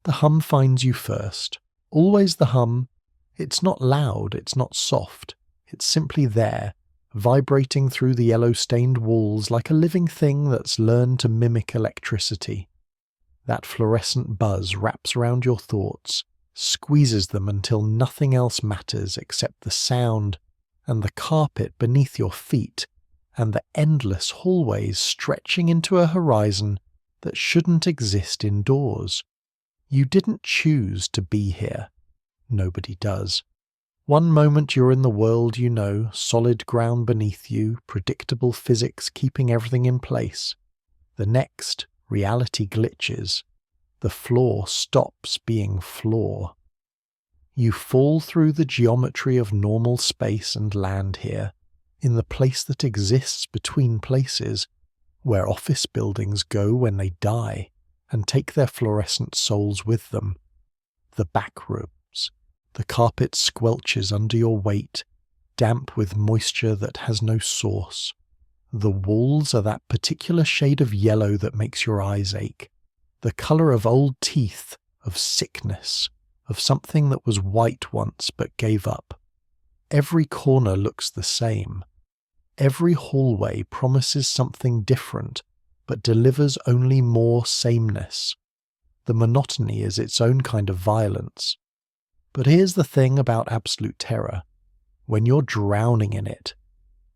The hum finds you first. Always the hum. It's not loud, it's not soft. It's simply there, vibrating through the yellow-stained walls like a living thing that's learned to mimic electricity. That fluorescent buzz wraps around your thoughts, squeezes them until nothing else matters except the sound and the carpet beneath your feet and the endless hallways stretching into a horizon that shouldn't exist indoors. You didn't choose to be here. Nobody does. One moment you're in the world you know, solid ground beneath you, predictable physics keeping everything in place. The next, reality glitches. The floor stops being floor. You fall through the geometry of normal space and land here, in the place that exists between places, where office buildings go when they die, and take their fluorescent souls with them. The backrooms. The carpet squelches under your weight, damp with moisture that has no source. The walls are that particular shade of yellow that makes your eyes ache. The colour of old teeth, of sickness, of something that was white once but gave up. Every corner looks the same. Every hallway promises something different, but delivers only more sameness. The monotony is its own kind of violence. But here's the thing about absolute terror. When you're drowning in it,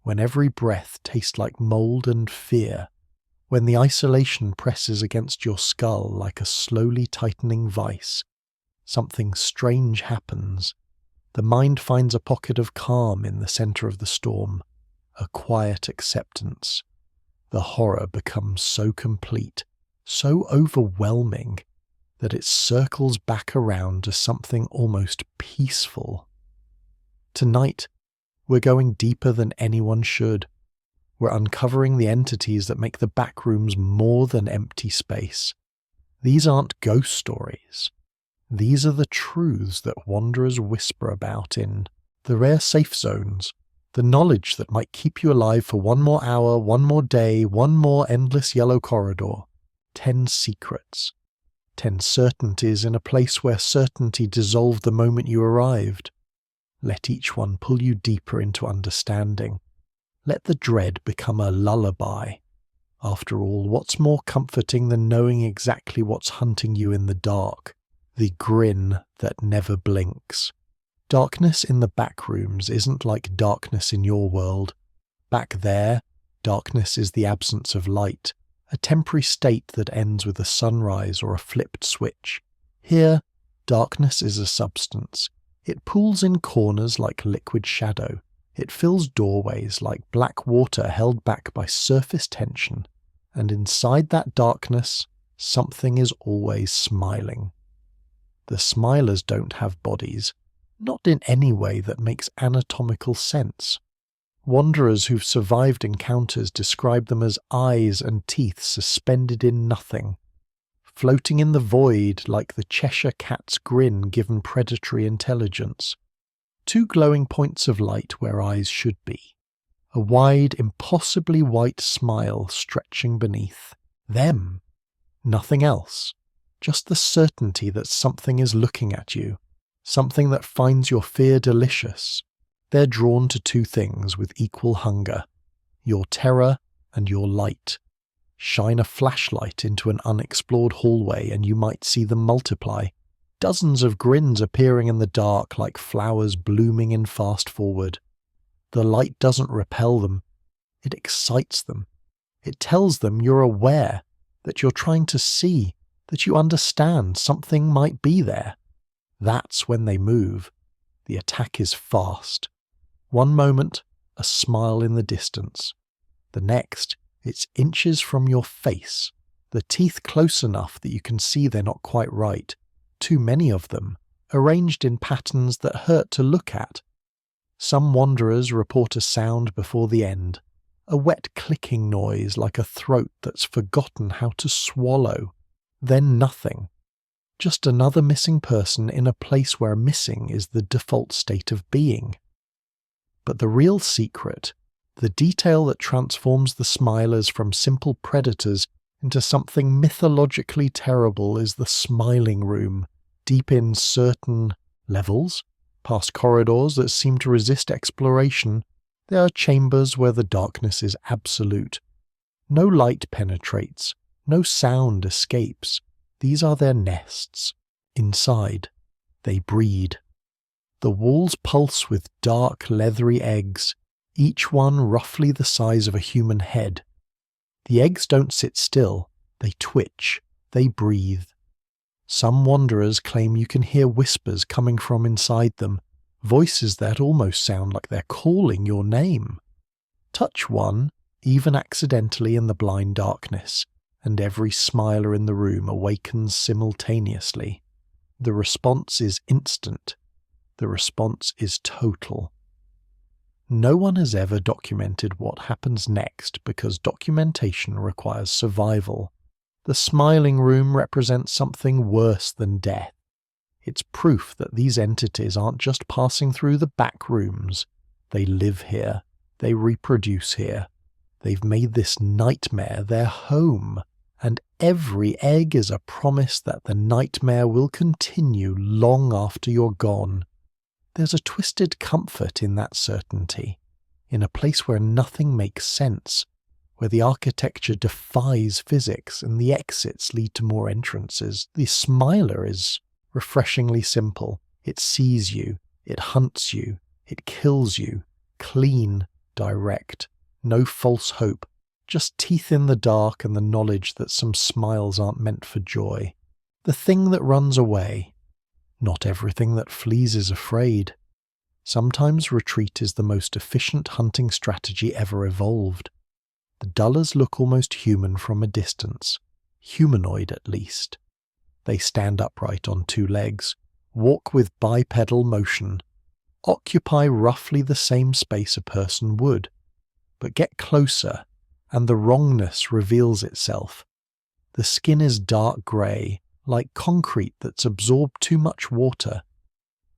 when every breath tastes like mould and fear, when the isolation presses against your skull like a slowly tightening vice, something strange happens. The mind finds a pocket of calm in the centre of the storm, a quiet acceptance. The horror becomes so complete, so overwhelming, that it circles back around to something almost peaceful. Tonight, we're going deeper than anyone should. We're uncovering the entities that make the backrooms more than empty space. These aren't ghost stories. These are the truths that wanderers whisper about in the rare safe zones, the knowledge that might keep you alive for one more hour, one more day, one more endless yellow corridor. 10 secrets. 10 certainties in a place where certainty dissolved the moment you arrived. Let each one pull you deeper into understanding. Let the dread become a lullaby. After all, what's more comforting than knowing exactly what's hunting you in the dark? The grin that never blinks. Darkness in the backrooms isn't like darkness in your world. Back there, darkness is the absence of light. A temporary state that ends with a sunrise or a flipped switch. Here, darkness is a substance. It pools in corners like liquid shadow. It fills doorways like black water held back by surface tension. And inside that darkness, something is always smiling. The smilers don't have bodies, not in any way that makes anatomical sense. Wanderers who've survived encounters describe them as eyes and teeth suspended in nothing, floating in the void like the Cheshire Cat's grin given predatory intelligence. 2 glowing points of light where eyes should be. A wide, impossibly white smile stretching beneath. Them. Nothing else. Just the certainty that something is looking at you. Something that finds your fear delicious. They're drawn to 2 things with equal hunger. Your terror and your light. Shine a flashlight into an unexplored hallway and you might see them multiply. Dozens of grins appearing in the dark like flowers blooming in fast forward. The light doesn't repel them. It excites them. It tells them you're aware, that you're trying to see, that you understand something might be there. That's when they move. The attack is fast. One moment, a smile in the distance. The next, it's inches from your face, the teeth close enough that you can see they're not quite right. Too many of them, arranged in patterns that hurt to look at. Some wanderers report a sound before the end, a wet clicking noise like a throat that's forgotten how to swallow. Then nothing. Just another missing person in a place where missing is the default state of being. But the real secret, the detail that transforms the smilers from simple predators into something mythologically terrible is the smiling room, deep in certain levels, past corridors that seem to resist exploration. There are chambers where the darkness is absolute. No light penetrates, no sound escapes. These are their nests. Inside, they breed. The walls pulse with dark, leathery eggs, each one roughly the size of a human head. The eggs don't sit still, they twitch, they breathe. Some wanderers claim you can hear whispers coming from inside them, voices that almost sound like they're calling your name. Touch one, even accidentally in the blind darkness, and every smiler in the room awakens simultaneously. The response is instant. The response is total. No one has ever documented what happens next because documentation requires survival. The smiling room represents something worse than death. It's proof that these entities aren't just passing through the backrooms. They live here. They reproduce here. They've made this nightmare their home. And every egg is a promise that the nightmare will continue long after you're gone. There's a twisted comfort in that certainty, in a place where nothing makes sense, where the architecture defies physics and the exits lead to more entrances. The smiler is refreshingly simple. It sees you, it hunts you, it kills you, clean, direct, no false hope, just teeth in the dark and the knowledge that some smiles aren't meant for joy. The thing that runs away. Not everything that flees is afraid. Sometimes retreat is the most efficient hunting strategy ever evolved. The dullers look almost human from a distance, humanoid at least. They stand upright on two legs, walk with bipedal motion, occupy roughly the same space a person would, but get closer and the wrongness reveals itself. The skin is dark grey, like concrete that's absorbed too much water.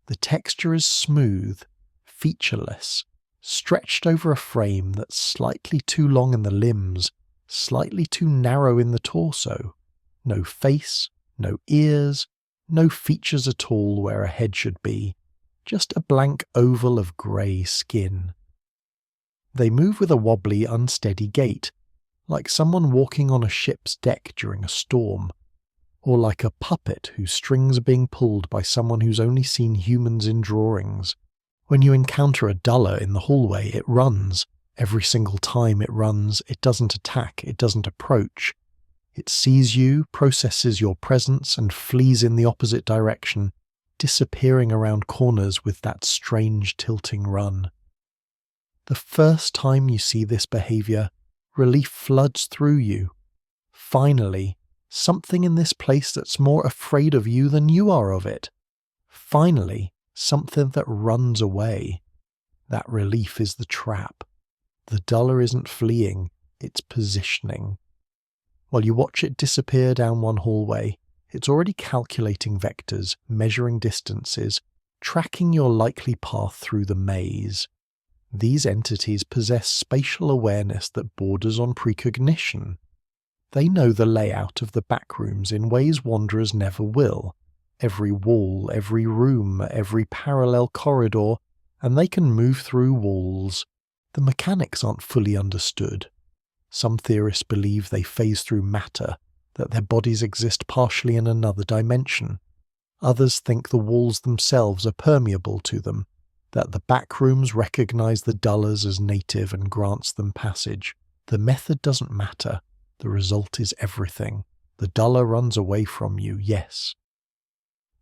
The texture is smooth, featureless, stretched over a frame that's slightly too long in the limbs, slightly too narrow in the torso. No face, no ears, no features at all where a head should be, just a blank oval of grey skin. They move with a wobbly, unsteady gait, like someone walking on a ship's deck during a storm, or like a puppet whose strings are being pulled by someone who's only seen humans in drawings. When you encounter a duller in the hallway, it runs. Every single time it runs, it doesn't attack, it doesn't approach. It sees you, processes your presence, and flees in the opposite direction, disappearing around corners with that strange tilting run. The first time you see this behavior, relief floods through you. Finally, something in this place that's more afraid of you than you are of it. Finally, something that runs away. That relief is the trap. The duller isn't fleeing, it's positioning. While you watch it disappear down one hallway, it's already calculating vectors, measuring distances, tracking your likely path through the maze. These entities possess spatial awareness that borders on precognition. They know the layout of the backrooms in ways wanderers never will. Every wall, every room, every parallel corridor, and they can move through walls. The mechanics aren't fully understood. Some theorists believe they phase through matter, that their bodies exist partially in another dimension. Others think the walls themselves are permeable to them, that the backrooms recognize the dullers as native and grants them passage. The method doesn't matter. The result is everything. The duller runs away from you, yes.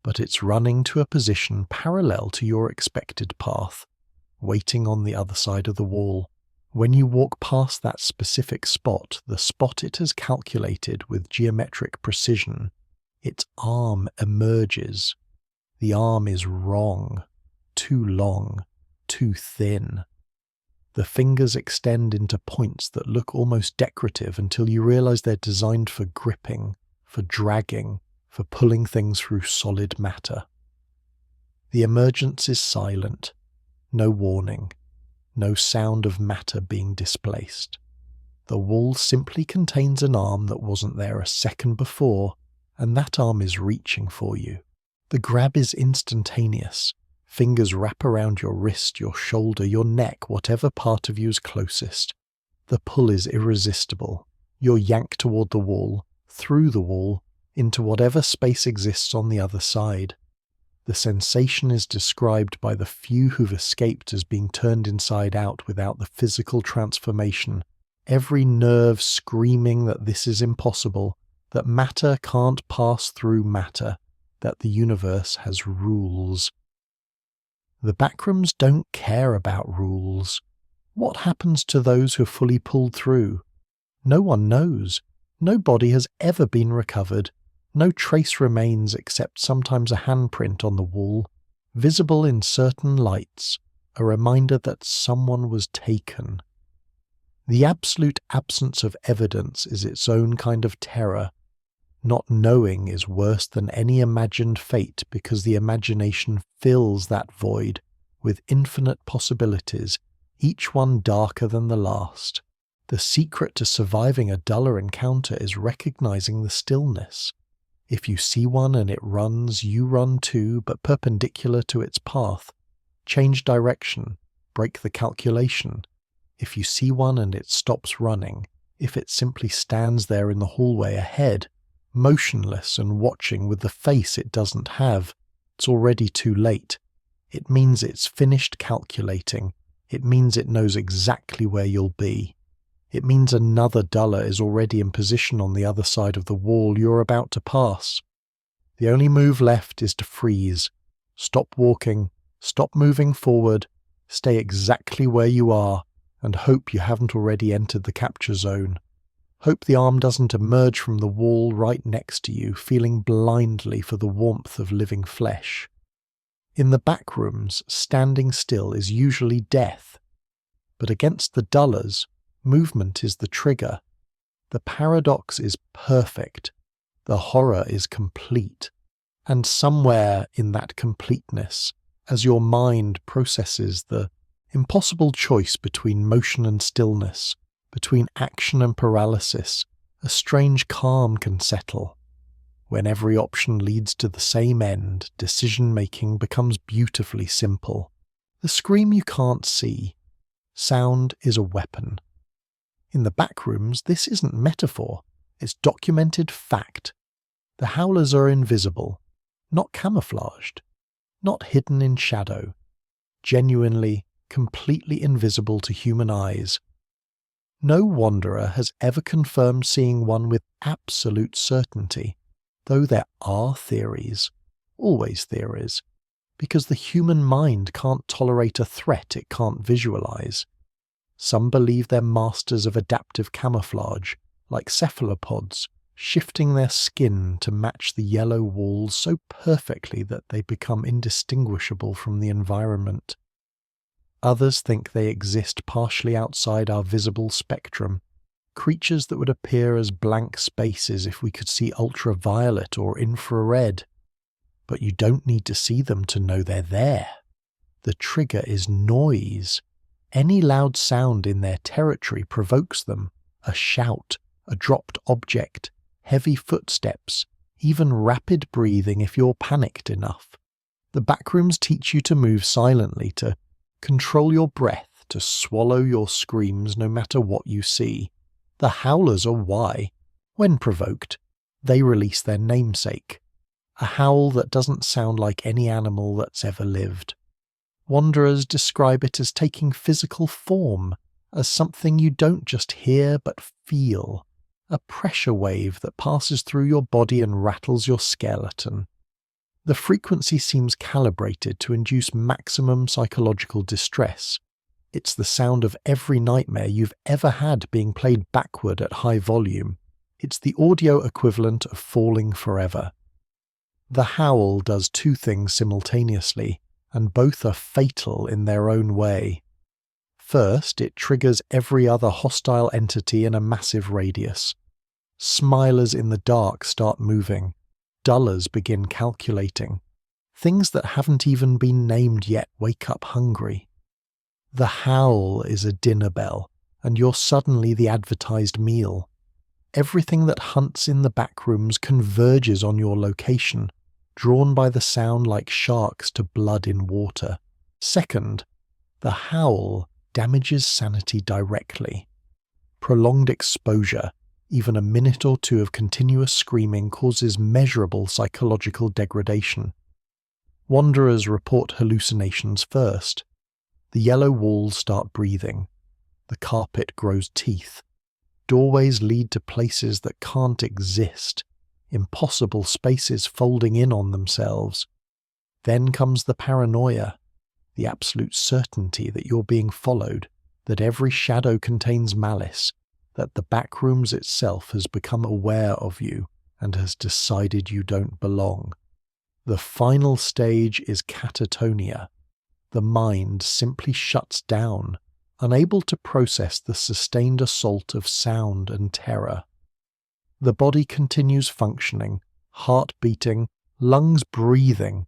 But it's running to a position parallel to your expected path, waiting on the other side of the wall. When you walk past that specific spot, the spot it has calculated with geometric precision, its arm emerges. The arm is wrong, too long, too thin. The fingers extend into points that look almost decorative until you realize they're designed for gripping, for dragging, for pulling things through solid matter. The emergence is silent, no warning, no sound of matter being displaced. The wall simply contains an arm that wasn't there a second before, and that arm is reaching for you. The grab is instantaneous. Fingers wrap around your wrist, your shoulder, your neck, whatever part of you is closest. The pull is irresistible. You're yanked toward the wall, through the wall, into whatever space exists on the other side. The sensation is described by the few who've escaped as being turned inside out without the physical transformation, every nerve screaming that this is impossible, that matter can't pass through matter, that the universe has rules. The Backrooms don't care about rules. What happens to those who are fully pulled through? No one knows. No body has ever been recovered. No trace remains except sometimes a handprint on the wall, visible in certain lights, a reminder that someone was taken. The absolute absence of evidence is its own kind of terror. Not knowing is worse than any imagined fate because the imagination fills that void with infinite possibilities, each one darker than the last. The secret to surviving a duller encounter is recognizing the stillness. If you see one and it runs, you run too, but perpendicular to its path. Change direction, break the calculation. If you see one and it stops running, if it simply stands there in the hallway ahead, motionless and watching with the face it doesn't have, it's already too late. It means it's finished calculating. It means it knows exactly where you'll be. It means another duller is already in position on the other side of the wall you're about to pass. The only move left is to freeze. Stop walking, stop moving forward, stay exactly where you are, and hope you haven't already entered the capture zone. Hope the arm doesn't emerge from the wall right next to you, feeling blindly for the warmth of living flesh. In the Backrooms, standing still is usually death. But against the dullers, movement is the trigger. The paradox is perfect. The horror is complete. And somewhere in that completeness, as your mind processes the impossible choice between motion and stillness, between action and paralysis, a strange calm can settle. When every option leads to the same end, decision-making becomes beautifully simple. The scream you can't see. Sound is a weapon. In the Backrooms, this isn't metaphor, it's documented fact. The Howlers are invisible, not camouflaged, not hidden in shadow, genuinely, completely invisible to human eyes. No wanderer has ever confirmed seeing one with absolute certainty, though there are theories, always theories, because the human mind can't tolerate a threat it can't visualize. Some believe they're masters of adaptive camouflage, like cephalopods, shifting their skin to match the yellow walls so perfectly that they become indistinguishable from the environment. Others think they exist partially outside our visible spectrum, creatures that would appear as blank spaces if we could see ultraviolet or infrared. But you don't need to see them to know they're there. The trigger is noise. Any loud sound in their territory provokes them. A shout, a dropped object, heavy footsteps, even rapid breathing if you're panicked enough. The Backrooms teach you to move silently, to control your breath, to swallow your screams no matter what you see. The Howlers are why, when provoked, they release their namesake. A howl that doesn't sound like any animal that's ever lived. Wanderers describe it as taking physical form, as something you don't just hear but feel, a pressure wave that passes through your body and rattles your skeleton. The frequency seems calibrated to induce maximum psychological distress. It's the sound of every nightmare you've ever had being played backward at high volume. It's the audio equivalent of falling forever. The howl does two things simultaneously, and both are fatal in their own way. First, it triggers every other hostile entity in a massive radius. Smilers in the dark start moving. Dullers begin calculating. Things that haven't even been named yet wake up hungry. The howl is a dinner bell, and you're suddenly the advertised meal. Everything that hunts in the backrooms converges on your location, drawn by the sound like sharks to blood in water. Second, the howl damages sanity directly. Prolonged exposure, even a minute or two of continuous screaming, causes measurable psychological degradation. Wanderers report hallucinations first. The yellow walls start breathing. The carpet grows teeth. Doorways lead to places that can't exist, impossible spaces folding in on themselves. Then comes the paranoia, the absolute certainty that you're being followed, that every shadow contains malice, that the backrooms itself has become aware of you and has decided you don't belong. The final stage is catatonia. The mind simply shuts down, unable to process the sustained assault of sound and terror. The body continues functioning, heart beating, lungs breathing,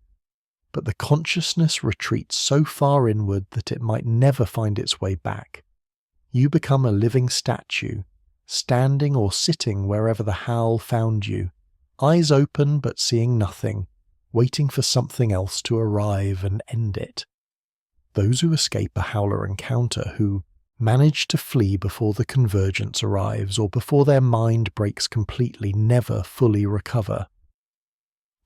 but the consciousness retreats so far inward that it might never find its way back. You become a living statue, standing or sitting wherever the howl found you, eyes open but seeing nothing, waiting for something else to arrive and end it. Those who escape a howler encounter, who manage to flee before the convergence arrives or before their mind breaks completely, never fully recover.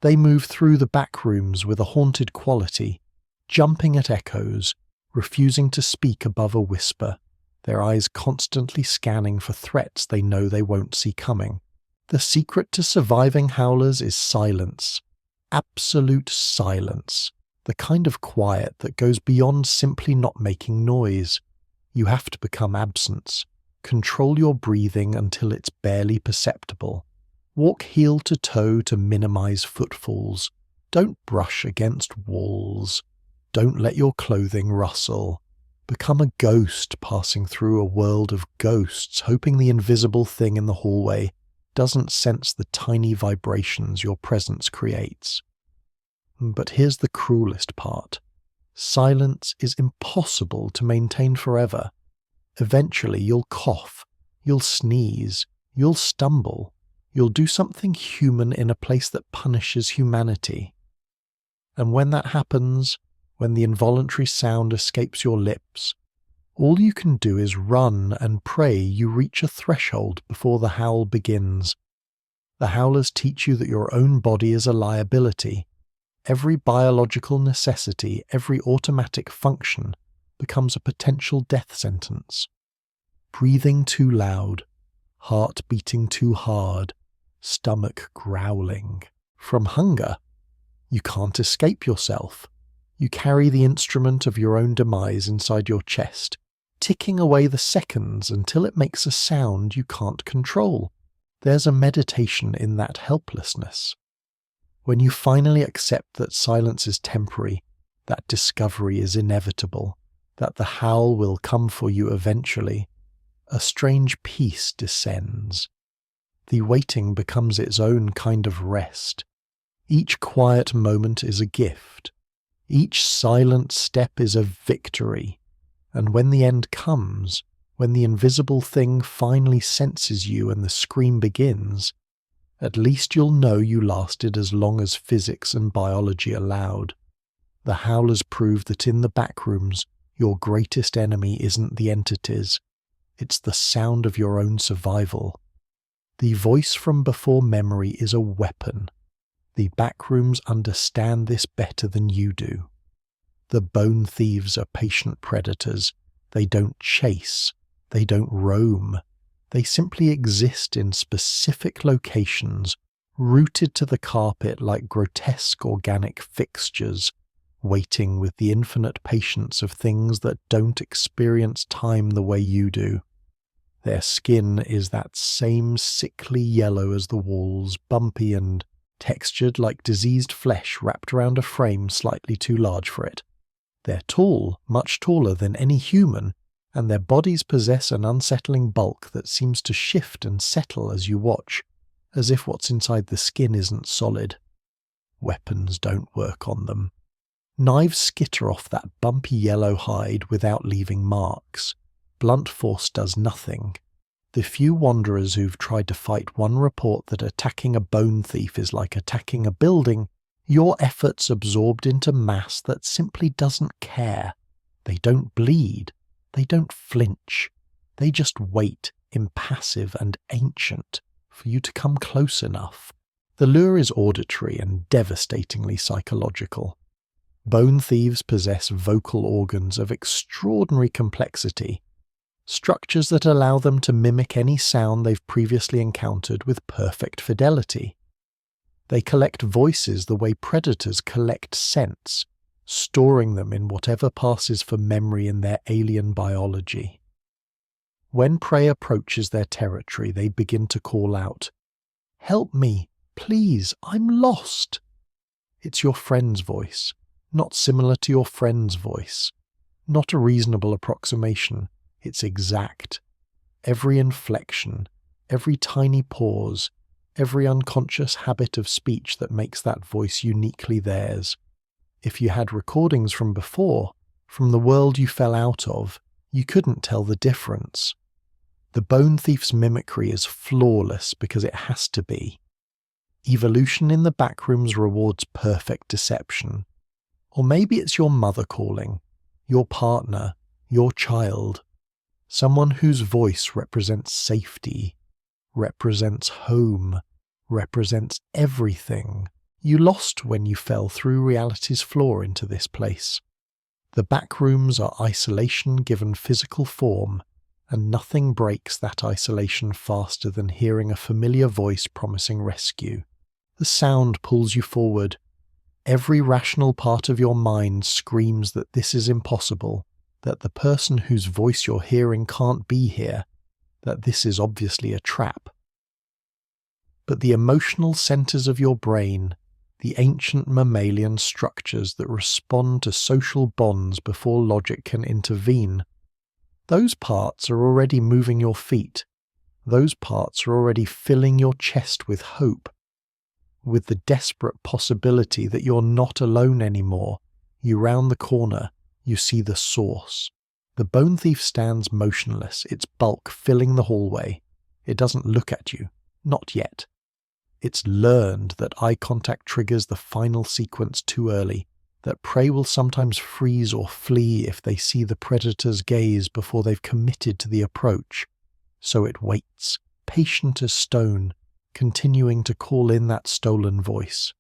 They move through the backrooms with a haunted quality, jumping at echoes, refusing to speak above a whisper, their eyes constantly scanning for threats they know they won't see coming. The secret to surviving howlers is silence. Absolute silence. The kind of quiet that goes beyond simply not making noise. You have to become absence. Control your breathing until it's barely perceptible. Walk heel to toe to minimize footfalls. Don't brush against walls. Don't let your clothing rustle. Become a ghost passing through a world of ghosts, hoping the invisible thing in the hallway doesn't sense the tiny vibrations your presence creates. But here's the cruelest part. Silence is impossible to maintain forever. Eventually you'll cough, you'll sneeze, you'll stumble, you'll do something human in a place that punishes humanity. And when that happens, when the involuntary sound escapes your lips, all you can do is run and pray you reach a threshold before the howl begins. The howlers teach you that your own body is a liability. Every biological necessity, every automatic function becomes a potential death sentence. Breathing too loud, heart beating too hard, stomach growling. From hunger, you can't escape yourself. You carry the instrument of your own demise inside your chest, ticking away the seconds until it makes a sound you can't control. There's a meditation in that helplessness. When you finally accept that silence is temporary, that discovery is inevitable, that the howl will come for you eventually, a strange peace descends. The waiting becomes its own kind of rest. Each quiet moment is a gift. Each silent step is a victory. And when the end comes, when the invisible thing finally senses you and the scream begins, at least you'll know you lasted as long as physics and biology allowed. The howlers prove that in the backrooms, your greatest enemy isn't the entities. It's the sound of your own survival. The voice from before memory is a weapon. The backrooms understand this better than you do. The bone thieves are patient predators. They don't chase. They don't roam. They simply exist in specific locations, rooted to the carpet like grotesque organic fixtures, waiting with the infinite patience of things that don't experience time the way you do. Their skin is that same sickly yellow as the walls, bumpy and textured like diseased flesh wrapped around a frame slightly too large for it. They're tall, much taller than any human, and their bodies possess an unsettling bulk that seems to shift and settle as you watch, as if what's inside the skin isn't solid. Weapons don't work on them. Knives skitter off that bumpy yellow hide without leaving marks. Blunt force does nothing. The few wanderers who've tried to fight one report that attacking a bone thief is like attacking a building, your efforts absorbed into mass that simply doesn't care. They don't bleed. They don't flinch. They just wait, impassive and ancient, for you to come close enough. The lure is auditory and devastatingly psychological. Bone thieves possess vocal organs of extraordinary complexity, structures that allow them to mimic any sound they've previously encountered with perfect fidelity. They collect voices the way predators collect scents, storing them in whatever passes for memory in their alien biology. When prey approaches their territory, they begin to call out, "Help me, please, I'm lost." It's your friend's voice, not similar to your friend's voice, not a reasonable approximation. It's exact. Every inflection, every tiny pause, every unconscious habit of speech that makes that voice uniquely theirs. If you had recordings from before, from the world you fell out of, you couldn't tell the difference. The bone thief's mimicry is flawless because it has to be. Evolution in the Backrooms rewards perfect deception. Or maybe it's your mother calling, your partner, your child. Someone whose voice represents safety, represents home, represents everything. You lost when you fell through reality's floor into this place. The Backrooms are isolation given physical form, and nothing breaks that isolation faster than hearing a familiar voice promising rescue. The sound pulls you forward. Every rational part of your mind screams that this is impossible, that the person whose voice you're hearing can't be here, that this is obviously a trap. But the emotional centers of your brain, the ancient mammalian structures that respond to social bonds before logic can intervene, those parts are already moving your feet. Those parts are already filling your chest with hope, with the desperate possibility that you're not alone anymore. You round the corner, you see the source. The bone thief stands motionless, its bulk filling the hallway. It doesn't look at you, not yet. It's learned that eye contact triggers the final sequence too early, that prey will sometimes freeze or flee if they see the predator's gaze before they've committed to the approach. So it waits, patient as stone, continuing to call in that stolen voice.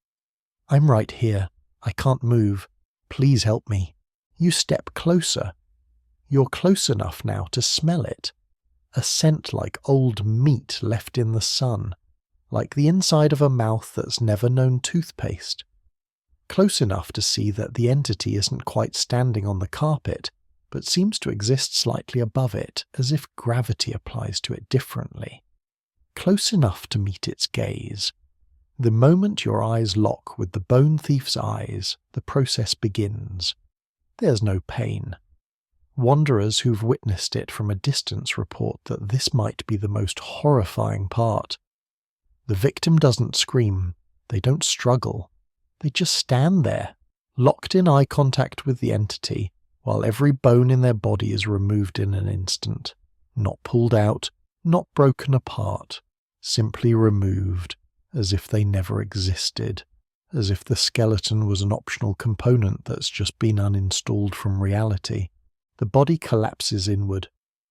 "I'm right here. I can't move. Please help me." You step closer. You're close enough now to smell it. A scent like old meat left in the sun, like the inside of a mouth that's never known toothpaste. Close enough to see that the entity isn't quite standing on the carpet, but seems to exist slightly above it, as if gravity applies to it differently. Close enough to meet its gaze. The moment your eyes lock with the bone thief's eyes, the process begins. There's no pain. Wanderers who've witnessed it from a distance report that this might be the most horrifying part. The victim doesn't scream, they don't struggle, they just stand there, locked in eye contact with the entity, while every bone in their body is removed in an instant, not pulled out, not broken apart, simply removed, as if they never existed, as if the skeleton was an optional component that's just been uninstalled from reality. The body collapses inward,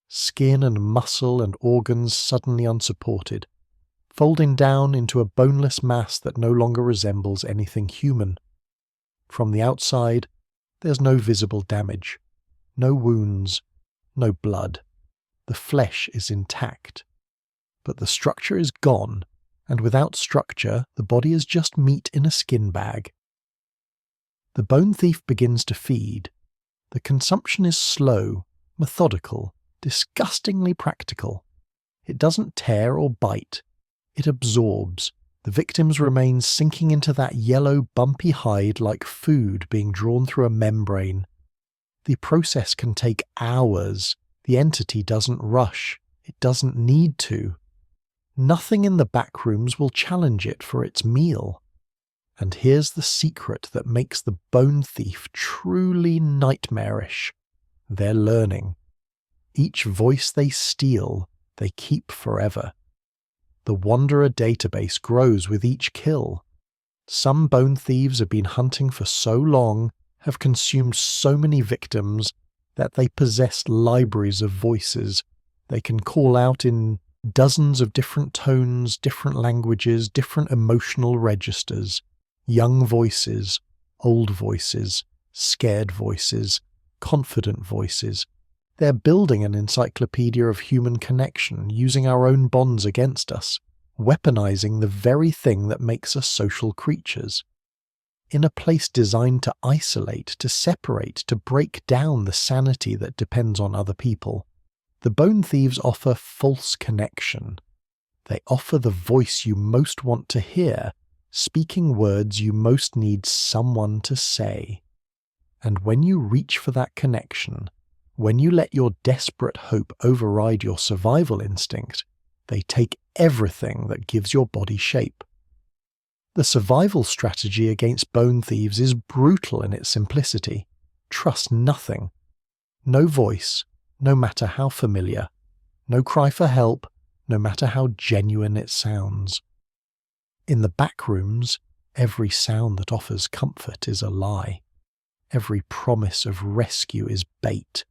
skin and muscle and organs suddenly unsupported, folding down into a boneless mass that no longer resembles anything human. From the outside, there's no visible damage, no wounds, no blood. The flesh is intact. But the structure is gone, and without structure, the body is just meat in a skin bag. The bone thief begins to feed. The consumption is slow, methodical, disgustingly practical. It doesn't tear or bite. It absorbs. The victim's remains sinking into that yellow, bumpy hide like food being drawn through a membrane. The process can take hours. The entity doesn't rush. It doesn't need to. Nothing in the Backrooms will challenge it for its meal. And here's the secret that makes the bone thief truly nightmarish. They're learning. Each voice they steal, they keep forever. The Wanderer database grows with each kill. Some bone thieves have been hunting for so long, have consumed so many victims, that they possess libraries of voices. They can call out in dozens of different tones, different languages, different emotional registers. Young voices, old voices, scared voices, confident voices. They're building an encyclopedia of human connection, using our own bonds against us, weaponizing the very thing that makes us social creatures. In a place designed to isolate, to separate, to break down the sanity that depends on other people, the bone thieves offer false connection. They offer the voice you most want to hear, speaking words you most need someone to say. And when you reach for that connection, when you let your desperate hope override your survival instinct, they take everything that gives your body shape. The survival strategy against bone thieves is brutal in its simplicity. Trust nothing. No voice, no matter how familiar. No cry for help, no matter how genuine it sounds. In the Backrooms, every sound that offers comfort is a lie. Every promise of rescue is bait.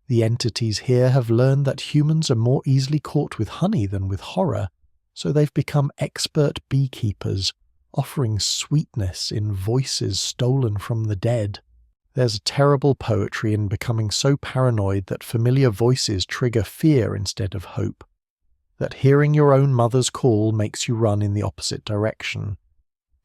The entities here have learned that humans are more easily caught with honey than with horror, so they've become expert beekeepers, offering sweetness in voices stolen from the dead. There's a terrible poetry in becoming so paranoid that familiar voices trigger fear instead of hope, that hearing your own mother's call makes you run in the opposite direction.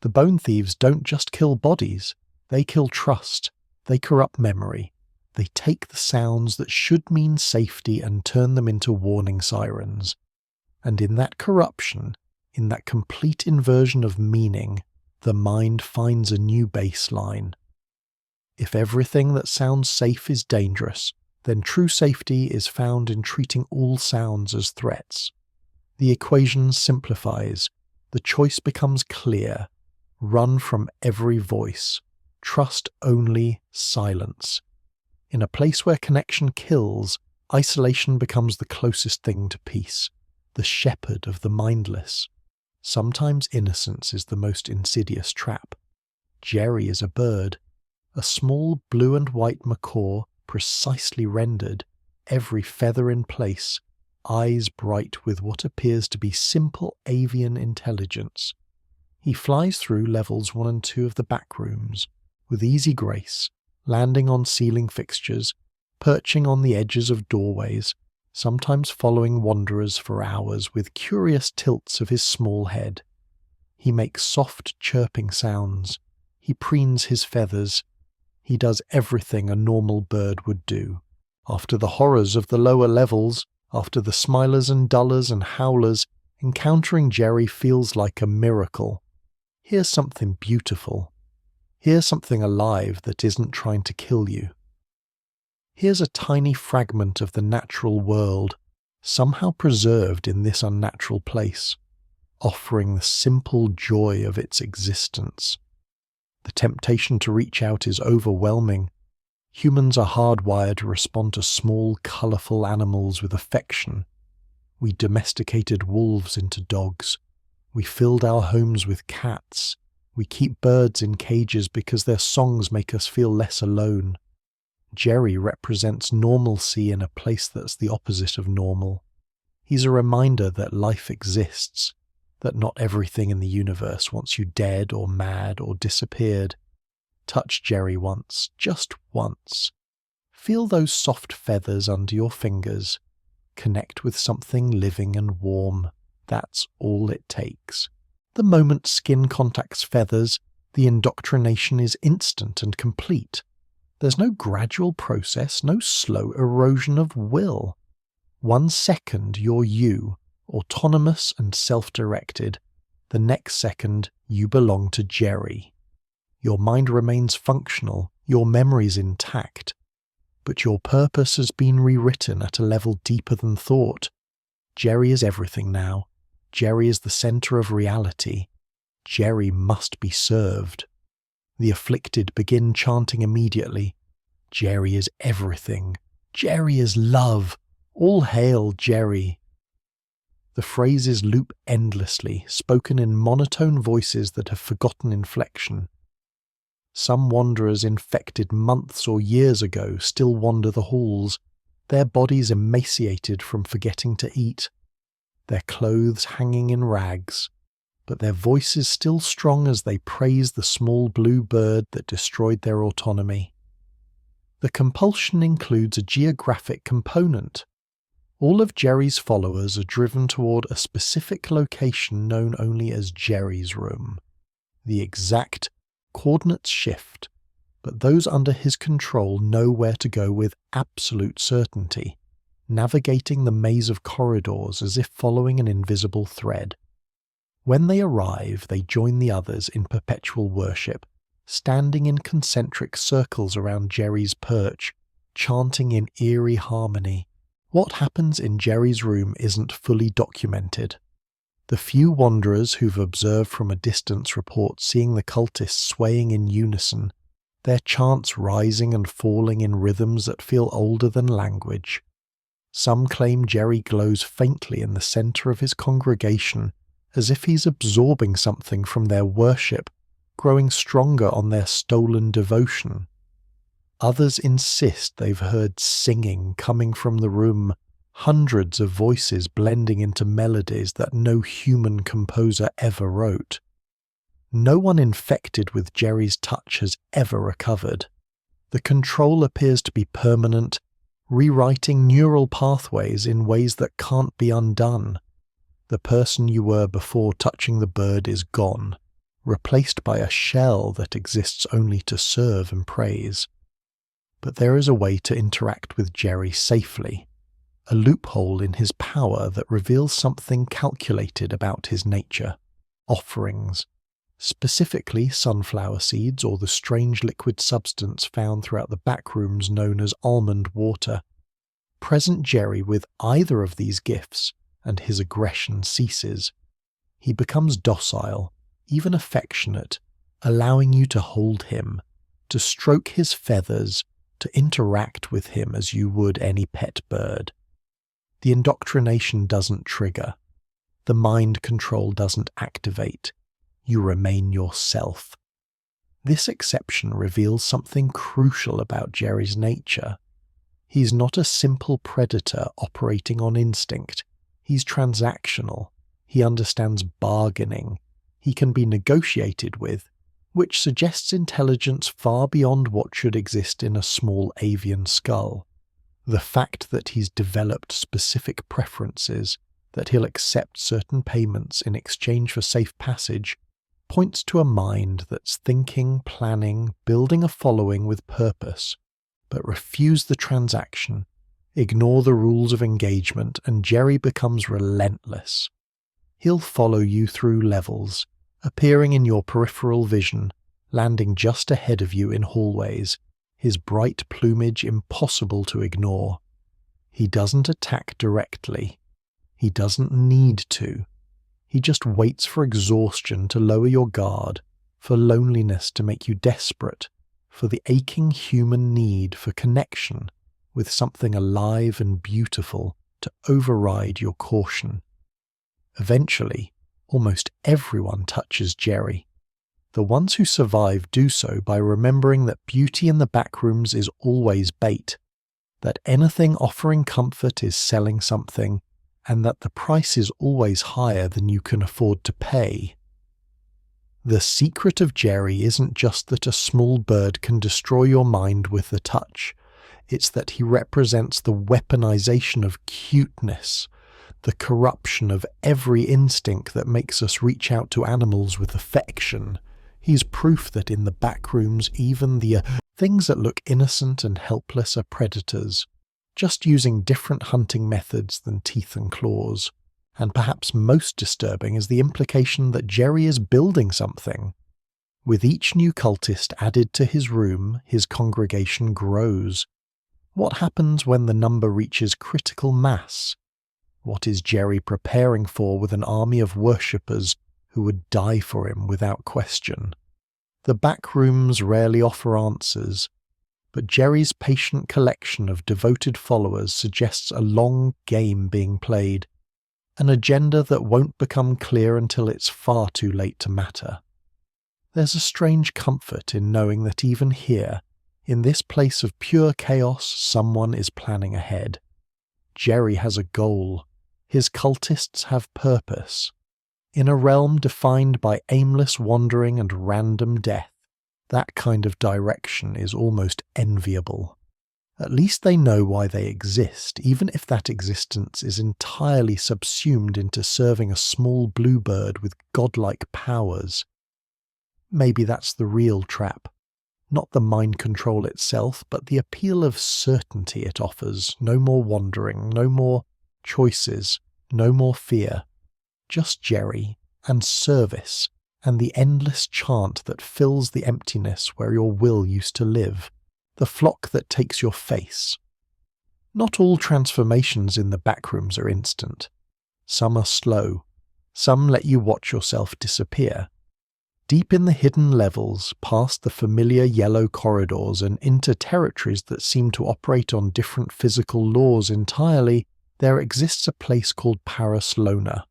The bone thieves don't just kill bodies, they kill trust, they corrupt memory. They take the sounds that should mean safety and turn them into warning sirens. And in that corruption, in that complete inversion of meaning, the mind finds a new baseline. If everything that sounds safe is dangerous, then true safety is found in treating all sounds as threats. The equation simplifies. The choice becomes clear. Run from every voice. Trust only silence. In a place where connection kills, isolation becomes the closest thing to peace, the shepherd of the mindless. Sometimes innocence is the most insidious trap. Jerry is a bird, a small blue and white macaw, precisely rendered, every feather in place, eyes bright with what appears to be simple avian intelligence. He flies through levels 1 and 2 of the Backrooms with easy grace, landing on ceiling fixtures, perching on the edges of doorways, sometimes following wanderers for hours with curious tilts of his small head. He makes soft chirping sounds. He preens his feathers. He does everything a normal bird would do. After the horrors of the lower levels, after the smilers and dullers and howlers, encountering Jerry feels like a miracle. Here's something beautiful. Here's something alive that isn't trying to kill you. Here's a tiny fragment of the natural world, somehow preserved in this unnatural place, offering the simple joy of its existence. The temptation to reach out is overwhelming. Humans are hardwired to respond to small, colourful animals with affection. We domesticated wolves into dogs. We filled our homes with cats. We keep birds in cages because their songs make us feel less alone. Jerry represents normalcy in a place that's the opposite of normal. He's a reminder that life exists, that not everything in the universe wants you dead or mad or disappeared. Touch Jerry once, just once. Feel those soft feathers under your fingers. Connect with something living and warm. That's all it takes. The moment skin contacts feathers, the indoctrination is instant and complete. There's no gradual process, no slow erosion of will. 1 second you're you, autonomous and self-directed. The next second you belong to Jerry. Your mind remains functional, your memory's intact. But your purpose has been rewritten at a level deeper than thought. Jerry is everything now. Jerry is the centre of reality. Jerry must be served. The afflicted begin chanting immediately. Jerry is everything. Jerry is love. All hail Jerry! The phrases loop endlessly, spoken in monotone voices that have forgotten inflection. Some wanderers infected months or years ago still wander the halls, their bodies emaciated from forgetting to eat, their clothes hanging in rags, but their voices still strong as they praise the small blue bird that destroyed their autonomy. The compulsion includes a geographic component. All of Jerry's followers are driven toward a specific location known only as Jerry's room. The exact coordinates shift, but those under his control know where to go with absolute certainty, navigating the maze of corridors as if following an invisible thread. When they arrive, they join the others in perpetual worship, standing in concentric circles around Jerry's perch, chanting in eerie harmony. What happens in Jerry's room isn't fully documented. The few wanderers who've observed from a distance report seeing the cultists swaying in unison, their chants rising and falling in rhythms that feel older than language. Some claim Jerry glows faintly in the center of his congregation, as if he's absorbing something from their worship, growing stronger on their stolen devotion. Others insist they've heard singing coming from the room, hundreds of voices blending into melodies that no human composer ever wrote. No one infected with Jerry's touch has ever recovered. The control appears to be permanent, rewriting neural pathways in ways that can't be undone. The person you were before touching the bird is gone, replaced by a shell that exists only to serve and praise. But there is a way to interact with Jerry safely, a loophole in his power that reveals something calculated about his nature: offerings, specifically sunflower seeds or the strange liquid substance found throughout the backrooms known as almond water. Present Jerry with either of these gifts, and his aggression ceases. He becomes docile, even affectionate, allowing you to hold him, to stroke his feathers, to interact with him as you would any pet bird. The indoctrination doesn't trigger. The mind control doesn't activate. You remain yourself. This exception reveals something crucial about Jerry's nature. He's not a simple predator operating on instinct. He's transactional. He understands bargaining. He can be negotiated with, which suggests intelligence far beyond what should exist in a small avian skull. The fact that he's developed specific preferences, that he'll accept certain payments in exchange for safe passage, points to a mind that's thinking, planning, building a following with purpose. But refuse the transaction, ignore the rules of engagement, and Jerry becomes relentless. He'll follow you through levels, appearing in your peripheral vision, landing just ahead of you in hallways, his bright plumage impossible to ignore. He doesn't attack directly. He doesn't need to. He just waits for exhaustion to lower your guard, for loneliness to make you desperate, for the aching human need for connection with something alive and beautiful to override your caution. Eventually, almost everyone touches Jerry. The ones who survive do so by remembering that beauty in the backrooms is always bait, that anything offering comfort is selling something, and that the price is always higher than you can afford to pay. The secret of Jerry isn't just that a small bird can destroy your mind with a touch. It's that he represents the weaponization of cuteness, the corruption of every instinct that makes us reach out to animals with affection. He's proof that in the backrooms even the things that look innocent and helpless are predators, just using different hunting methods than teeth and claws. And perhaps most disturbing is the implication that Jerry is building something. With each new cultist added to his room, his congregation grows. What happens when the number reaches critical mass? What is Jerry preparing for with an army of worshippers who would die for him without question? The backrooms rarely offer answers. but Jerry's patient collection of devoted followers suggests a long game being played, an agenda that won't become clear until it's far too late to matter. There's a strange comfort in knowing that even here, in this place of pure chaos, someone is planning ahead. Jerry has a goal. His cultists have purpose. In a realm defined by aimless wandering and random death, that kind of direction is almost enviable. At least they know why they exist, even if that existence is entirely subsumed into serving a small bluebird with godlike powers. Maybe that's the real trap. Not the mind control itself, but the appeal of certainty it offers. No more wandering, no more choices, no more fear. Just Jerry, and service, and the endless chant that fills the emptiness where your will used to live. The flock that takes your face. Not all transformations in the Backrooms are instant. Some are slow. Some let you watch yourself disappear. Deep in the hidden levels, past the familiar yellow corridors and into territories that seem to operate on different physical laws entirely, there exists a place called Paraslona.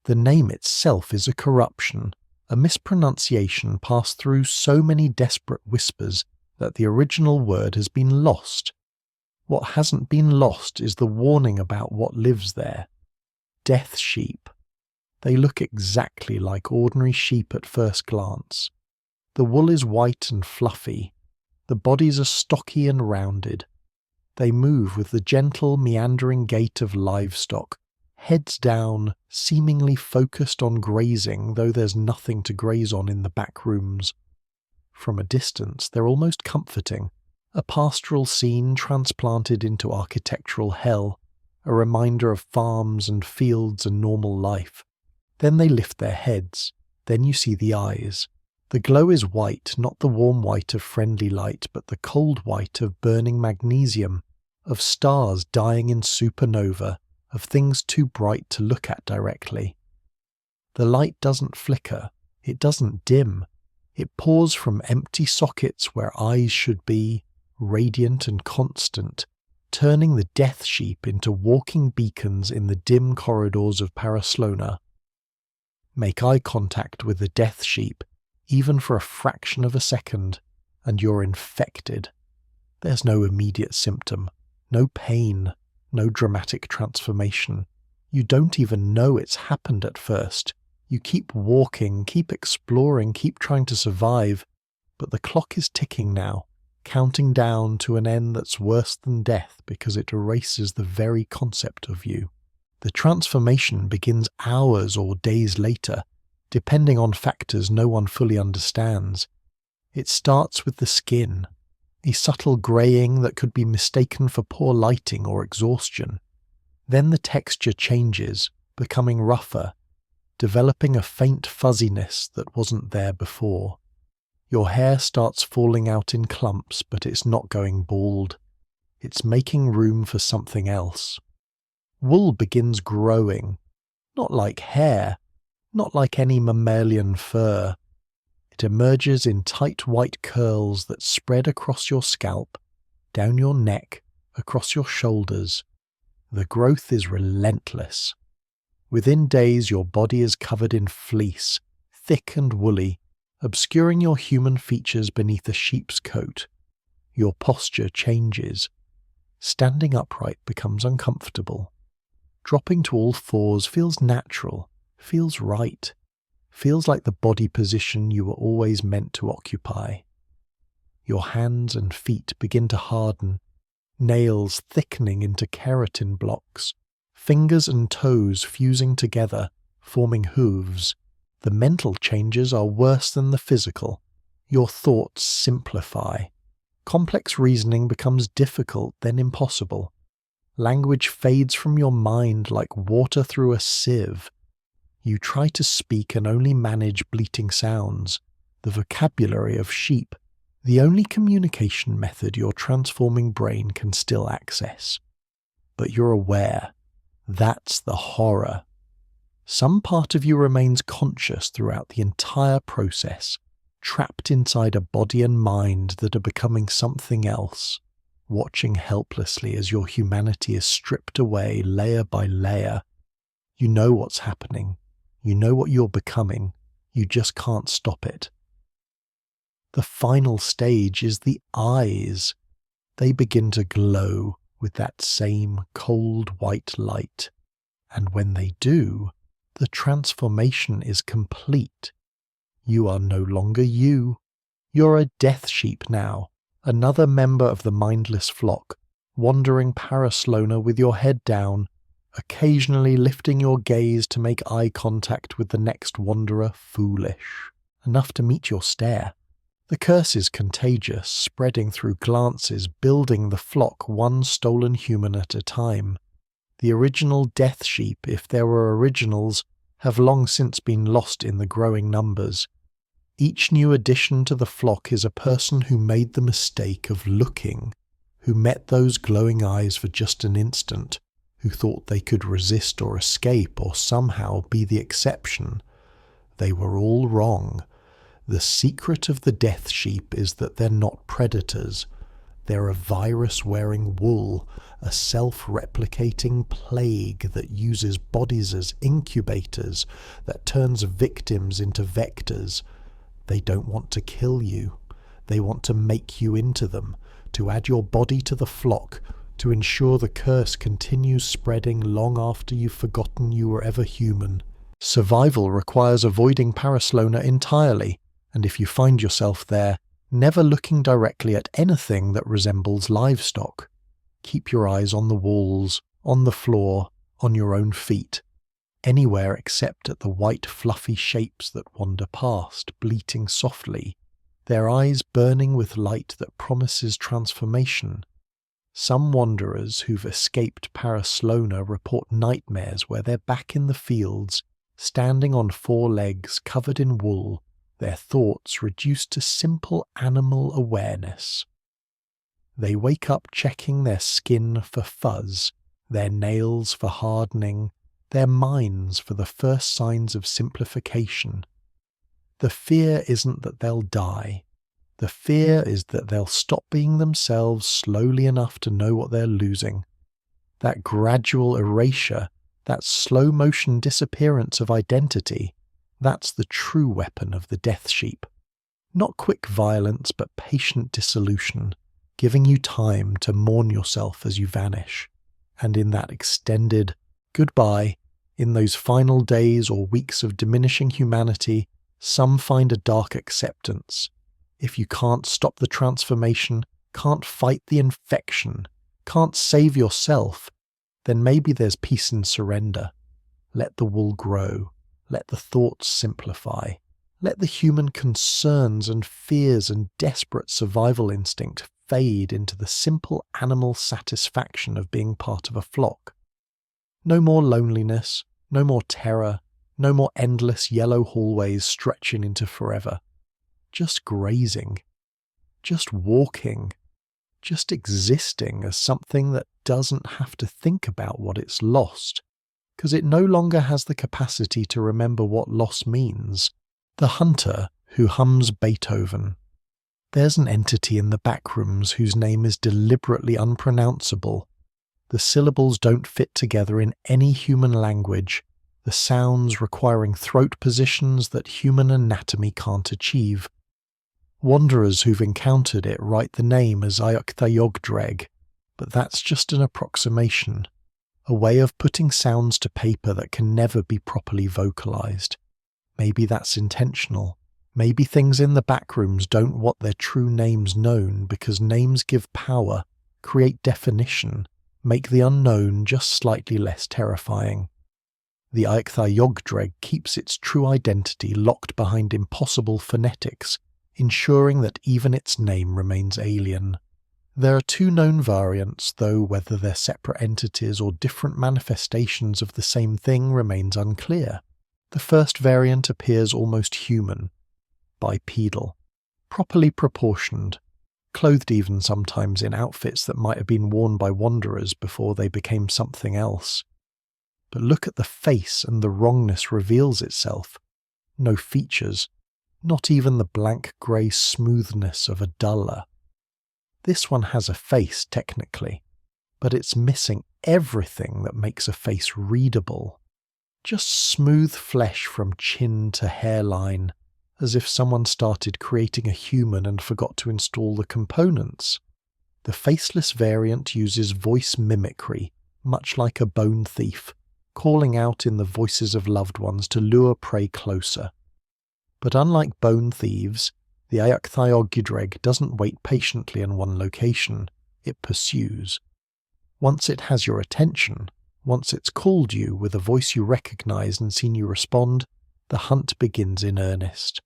The name itself is a corruption, a mispronunciation passed through so many desperate whispers that the original word has been lost. What hasn't been lost is the warning about what lives there. Death sheep. They look exactly like ordinary sheep at first glance. The wool is white and fluffy. The bodies are stocky and rounded. They move with the gentle, meandering gait of livestock, heads down, seemingly focused on grazing, though there's nothing to graze on in the back rooms. From a distance, they're almost comforting, a pastoral scene transplanted into architectural hell, a reminder of farms and fields and normal life. Then they lift their heads. Then you see the eyes. The glow is white, not the warm white of friendly light, but the cold white of burning magnesium, of stars dying in supernova, of things too bright to look at directly. The light doesn't flicker. It doesn't dim. It pours from empty sockets where eyes should be, radiant and constant, turning the death sheep into walking beacons in the dim corridors of Paraslona. Make eye contact with the death sheep, even for a fraction of a second, and you're infected. There's no immediate symptom, no pain, no dramatic transformation. You don't even know it's happened at first. You keep walking, keep exploring, keep trying to survive, but the clock is ticking now, counting down to an end that's worse than death because it erases the very concept of you. The transformation begins hours or days later, depending on factors no one fully understands. It starts with the skin, a subtle greying that could be mistaken for poor lighting or exhaustion. Then the texture changes, becoming rougher, developing a faint fuzziness that wasn't there before. Your hair starts falling out in clumps, but it's not going bald. It's making room for something else. Wool begins growing, not like hair, not like any mammalian fur. It emerges in tight white curls that spread across your scalp, down your neck, across your shoulders. The growth is relentless. Within days your body is covered in fleece, thick and woolly, obscuring your human features beneath a sheep's coat. Your posture changes. Standing upright becomes uncomfortable. Dropping to all fours feels natural, feels right, feels like the body position you were always meant to occupy. Your hands and feet begin to harden, nails thickening into keratin blocks, fingers and toes fusing together, forming hooves. The mental changes are worse than the physical. Your thoughts simplify. Complex reasoning becomes difficult, then impossible. Language fades from your mind like water through a sieve. You try to speak and only manage bleating sounds, the vocabulary of sheep, the only communication method your transforming brain can still access. But you're aware. That's the horror. Some part of you remains conscious throughout the entire process, trapped inside a body and mind that are becoming something else, watching helplessly as your humanity is stripped away layer by layer. You know what's happening. You know what you're becoming. You just can't stop it. The final stage is the eyes. They begin to glow with that same cold white light. And when they do, the transformation is complete. You are no longer you. You're a death sheep now, another member of the mindless flock, wandering paraslona with your head down, occasionally lifting your gaze to make eye contact with the next wanderer foolish, enough to meet your stare. The curse is contagious, spreading through glances, building the flock one stolen human at a time. The original death sheep, if there were originals, have long since been lost in the growing numbers. Each new addition to the flock is a person who made the mistake of looking, who met those glowing eyes for just an instant, who thought they could resist or escape or somehow be the exception. They were all wrong. The secret of the death sheep is that they're not predators. They're a virus-wearing wool, a self-replicating plague that uses bodies as incubators, that turns victims into vectors. They don't want to kill you. They want to make you into them, to add your body to the flock, to ensure the curse continues spreading long after you've forgotten you were ever human. Survival requires avoiding paraslona entirely, and if you find yourself there, never looking directly at anything that resembles livestock. Keep your eyes on the walls, on the floor, on your own feet, anywhere except at the white fluffy shapes that wander past, bleating softly, their eyes burning with light that promises transformation. Some wanderers who've escaped paraslona report nightmares where they're back in the fields, standing on four legs covered in wool, their thoughts reduced to simple animal awareness. They wake up checking their skin for fuzz, their nails for hardening, their minds for the first signs of simplification. The fear isn't that they'll die. The fear is that they'll stop being themselves slowly enough to know what they're losing. That gradual erasure, that slow-motion disappearance of identity, that's the true weapon of the death sheep. Not quick violence, but patient dissolution, giving you time to mourn yourself as you vanish. And in that extended goodbye, in those final days or weeks of diminishing humanity, some find a dark acceptance. If you can't stop the transformation, can't fight the infection, can't save yourself, then maybe there's peace in surrender. Let the wool grow. Let the thoughts simplify. Let the human concerns and fears and desperate survival instinct fade into the simple animal satisfaction of being part of a flock. No more loneliness, no more terror, no more endless yellow hallways stretching into forever. Just grazing. Just walking. Just existing as something that doesn't have to think about what it's lost, because it no longer has the capacity to remember what loss means. The hunter who hums Beethoven. There's an entity in the Backrooms whose name is deliberately unpronounceable. The syllables don't fit together in any human language, the sounds requiring throat positions that human anatomy can't achieve. Wanderers who've encountered it write the name as Aiukthaioggd'reg, but that's just an approximation, a way of putting sounds to paper that can never be properly vocalized. Maybe that's intentional. Maybe things in the Backrooms don't want their true names known because names give power, create definition, make the unknown just slightly less terrifying. The Aiukthaioggd'reg keeps its true identity locked behind impossible phonetics, ensuring that even its name remains alien. There are two known variants, though whether they're separate entities or different manifestations of the same thing remains unclear. The first variant appears almost human, bipedal, properly proportioned, clothed even sometimes in outfits that might have been worn by wanderers before they became something else. But look at the face and the wrongness reveals itself. No features, not even the blank grey smoothness of a duller. This one has a face technically, but it's missing everything that makes a face readable. Just smooth flesh from chin to hairline, as if someone started creating a human and forgot to install the components. The faceless variant uses voice mimicry, much like a bone thief, calling out in the voices of loved ones to lure prey closer. But unlike bone thieves, the Aiukthaioggd'reg doesn't wait patiently in one location, it pursues. Once it has your attention, once it's called you with a voice you recognise and seen you respond, the hunt begins in earnest.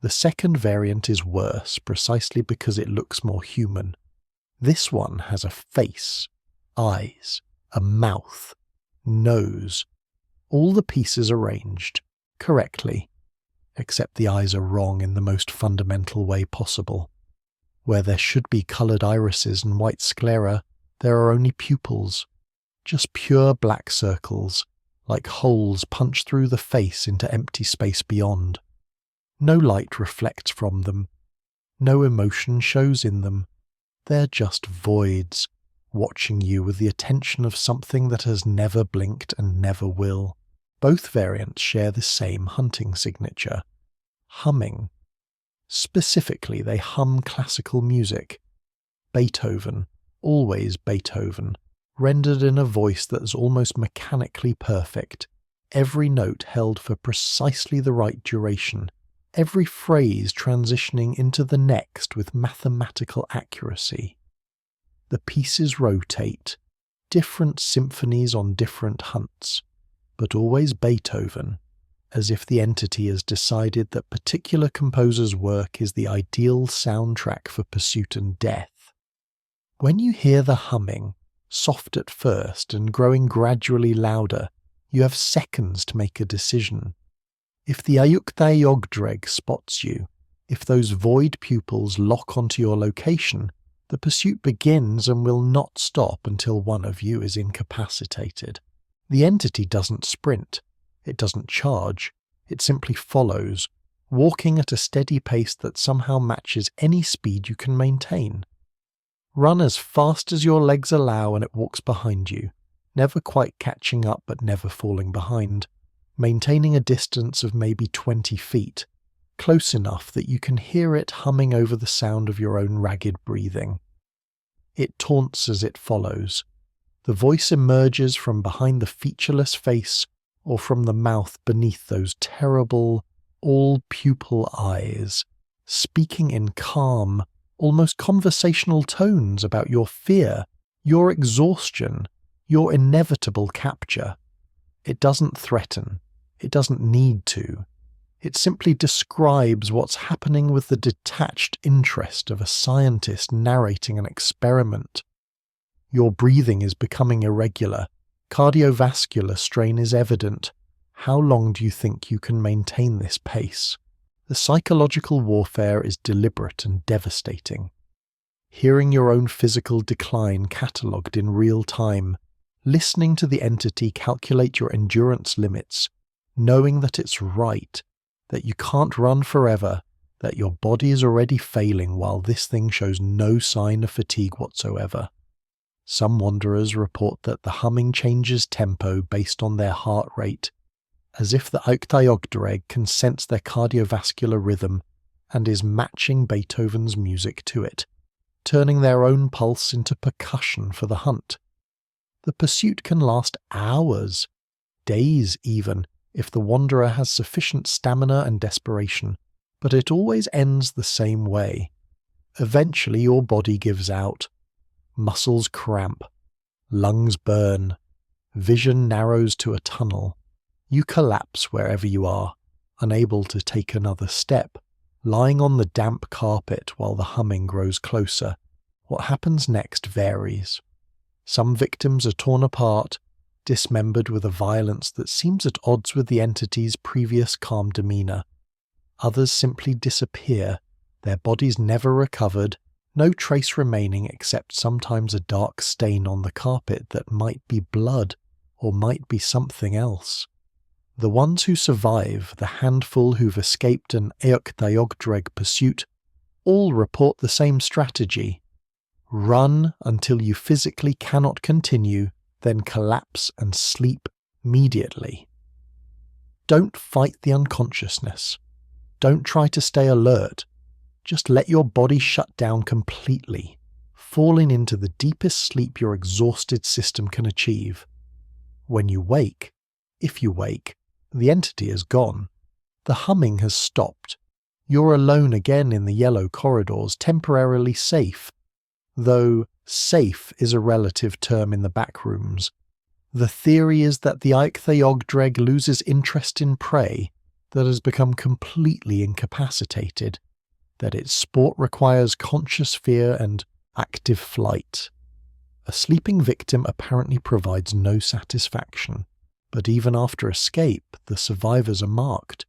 The second variant is worse precisely because it looks more human. This one has a face, eyes, a mouth, nose, all the pieces arranged correctly, except the eyes are wrong in the most fundamental way possible. Where there should be coloured irises and white sclera, there are only pupils, just pure black circles, like holes punched through the face into empty space beyond. No light reflects from them, no emotion shows in them. They're just voids, watching you with the attention of something that has never blinked and never will. Both variants share the same hunting signature: humming. Specifically, they hum classical music. Beethoven, always Beethoven, rendered in a voice that is almost mechanically perfect, every note held for precisely the right duration, every phrase transitioning into the next with mathematical accuracy. The pieces rotate, different symphonies on different hunts, but always Beethoven, as if the entity has decided that particular composer's work is the ideal soundtrack for pursuit and death. When you hear the humming, soft at first and growing gradually louder, you have seconds to make a decision. If the Aiukthaioggd'reg spots you, if those void pupils lock onto your location, the pursuit begins and will not stop until one of you is incapacitated. The entity doesn't sprint, it doesn't charge, it simply follows, walking at a steady pace that somehow matches any speed you can maintain. Run as fast as your legs allow and it walks behind you, never quite catching up but never falling behind, maintaining a distance of maybe 20 feet, close enough that you can hear it humming over the sound of your own ragged breathing. It taunts as it follows. The voice emerges from behind the featureless face or from the mouth beneath those terrible, all-pupil eyes, speaking in calm, almost conversational tones about your fear, your exhaustion, your inevitable capture. It doesn't threaten. It doesn't need to. It simply describes what's happening with the detached interest of a scientist narrating an experiment. Your breathing is becoming irregular. Cardiovascular strain is evident. How long do you think you can maintain this pace? The psychological warfare is deliberate and devastating. Hearing your own physical decline catalogued in real time, listening to the entity calculate your endurance limits, knowing that it's right, that you can't run forever, that your body is already failing while this thing shows no sign of fatigue whatsoever. Some wanderers report that the humming changes tempo based on their heart rate, as if the Aiukthaioggd'reg can sense their cardiovascular rhythm and is matching Beethoven's music to it, turning their own pulse into percussion for the hunt. The pursuit can last hours, days even, if the wanderer has sufficient stamina and desperation, but it always ends the same way. Eventually your body gives out. Muscles cramp, lungs burn, vision narrows to a tunnel. You collapse wherever you are, unable to take another step, lying on the damp carpet while the humming grows closer. What happens next varies. Some victims are torn apart, dismembered with a violence that seems at odds with the entity's previous calm demeanour. Others simply disappear, their bodies never recovered, no trace remaining except sometimes a dark stain on the carpet that might be blood or might be something else. The ones who survive, the handful who've escaped an Aiukthaioggd'reg pursuit, all report the same strategy. Run until you physically cannot continue, then collapse and sleep immediately. Don't fight the unconsciousness. Don't try to stay alert. Just let your body shut down completely, falling into the deepest sleep your exhausted system can achieve. When you wake, if you wake, the entity is gone. The humming has stopped. You're alone again in the yellow corridors, temporarily safe. Though safe is a relative term in the Backrooms. The theory is that the Aiukthaioggd'reg loses interest in prey, that has become completely incapacitated, that its sport requires conscious fear and active flight. A sleeping victim apparently provides no satisfaction, but even after escape, the survivors are marked.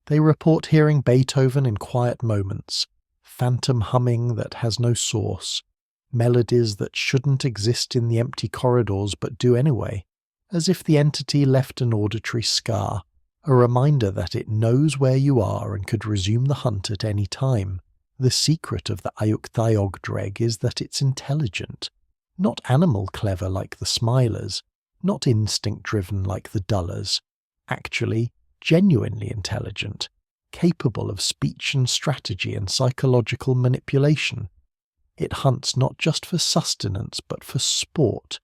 They report hearing Beethoven in quiet moments, phantom humming that has no source, melodies that shouldn't exist in the empty corridors but do anyway, as if the entity left an auditory scar, a reminder that it knows where you are and could resume the hunt at any time. The secret of the Aiukthaioggd'reg is that it's intelligent, not animal clever like the Smilers, not instinct-driven like the Dullers, actually genuinely intelligent, capable of speech and strategy and psychological manipulation. It hunts not just for sustenance but for sport,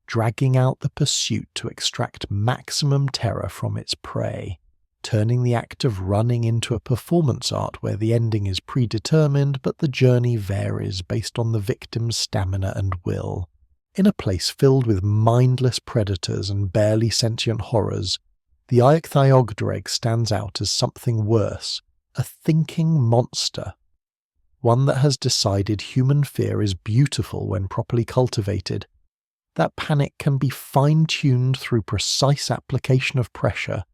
dragging out the pursuit to extract maximum terror from its prey, turning the act of running into a performance art where the ending is predetermined but the journey varies based on the victim's stamina and will. In a place filled with mindless predators and barely sentient horrors, the Aiukthaioggd'reg stands out as something worse, a thinking monster. One that has decided human fear is beautiful when properly cultivated. That panic can be fine-tuned through precise application of pressure,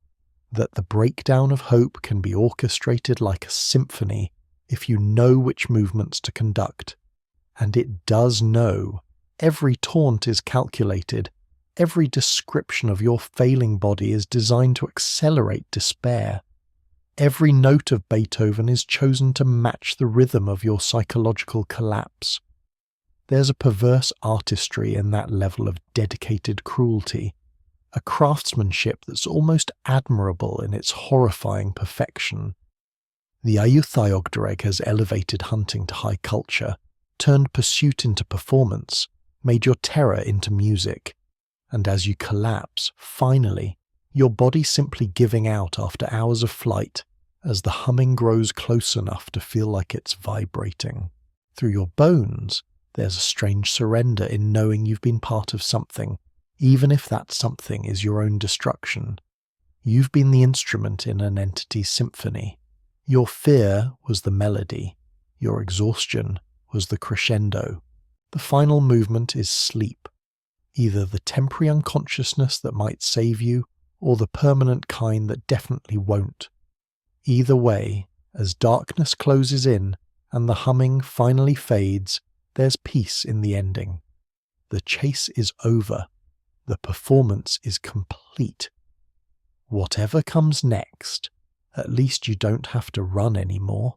that the breakdown of hope can be orchestrated like a symphony if you know which movements to conduct. And it does know. Every taunt is calculated. Every description of your failing body is designed to accelerate despair. Every note of Beethoven is chosen to match the rhythm of your psychological collapse. There's a perverse artistry in that level of dedicated cruelty, a craftsmanship that's almost admirable in its horrifying perfection. The Aiukthaioggd'reg has elevated hunting to high culture, turned pursuit into performance, made your terror into music, and as you collapse, finally, your body simply giving out after hours of flight, as the humming grows close enough to feel like it's vibrating. Through your bones, there's a strange surrender in knowing you've been part of something, even if that something is your own destruction. You've been the instrument in an entity's symphony. Your fear was the melody. Your exhaustion was the crescendo. The final movement is sleep, either the temporary unconsciousness that might save you, or the permanent kind that definitely won't. Either way, as darkness closes in and the humming finally fades, there's peace in the ending. The chase is over. The performance is complete. Whatever comes next, at least you don't have to run anymore.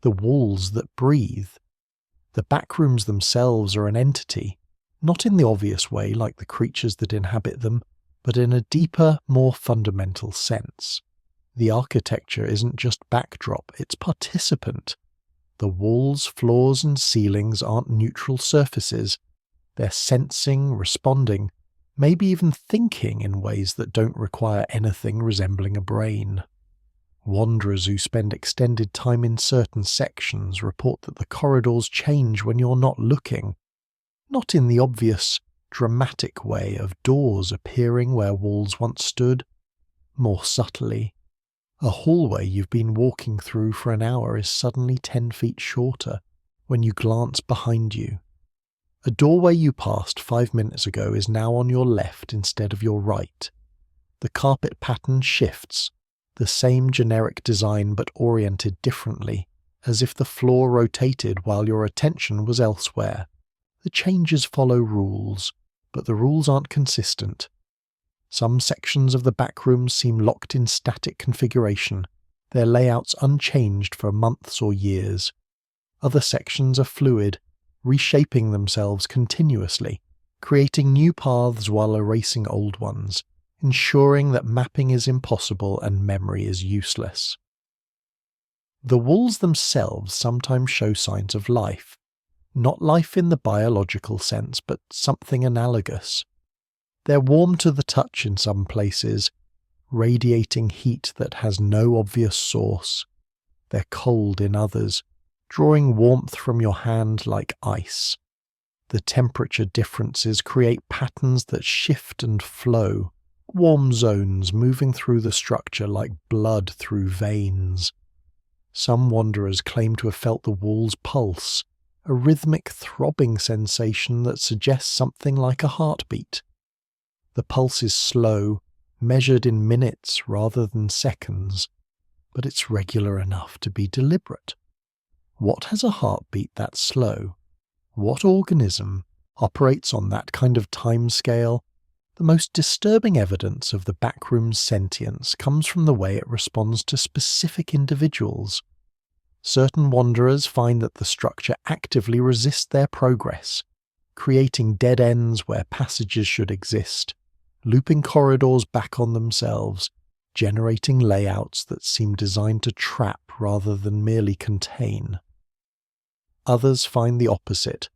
The walls that breathe. The Backrooms themselves are an entity, not in the obvious way like the creatures that inhabit them, but in a deeper, more fundamental sense. The architecture isn't just backdrop, it's participant. The walls, floors and ceilings aren't neutral surfaces. They're sensing, responding, maybe even thinking in ways that don't require anything resembling a brain. Wanderers who spend extended time in certain sections report that the corridors change when you're not looking, not in the obvious, dramatic way of doors appearing where walls once stood, more subtly. A hallway you've been walking through for an hour is suddenly 10 feet shorter when you glance behind you. A doorway you passed 5 minutes ago is now on your left instead of your right. The carpet pattern shifts, the same generic design but oriented differently, as if the floor rotated while your attention was elsewhere. The changes follow rules, but the rules aren't consistent. Some sections of the backrooms seem locked in static configuration, their layouts unchanged for months or years. Other sections are fluid, reshaping themselves continuously, creating new paths while erasing old ones, ensuring that mapping is impossible and memory is useless. The walls themselves sometimes show signs of life, not life in the biological sense, but something analogous. They're warm to the touch in some places, radiating heat that has no obvious source. They're cold in others, drawing warmth from your hand like ice. The temperature differences create patterns that shift and flow, warm zones moving through the structure like blood through veins. Some wanderers claim to have felt the walls pulse, a rhythmic throbbing sensation that suggests something like a heartbeat. The pulse is slow, measured in minutes rather than seconds, but it's regular enough to be deliberate. What has a heartbeat that slow? What organism operates on that kind of time scale? The most disturbing evidence of the backroom's sentience comes from the way it responds to specific individuals. Certain wanderers find that the structure actively resists their progress, creating dead ends where passages should exist, looping corridors back on themselves, generating layouts that seem designed to trap rather than merely contain. Others find the opposite,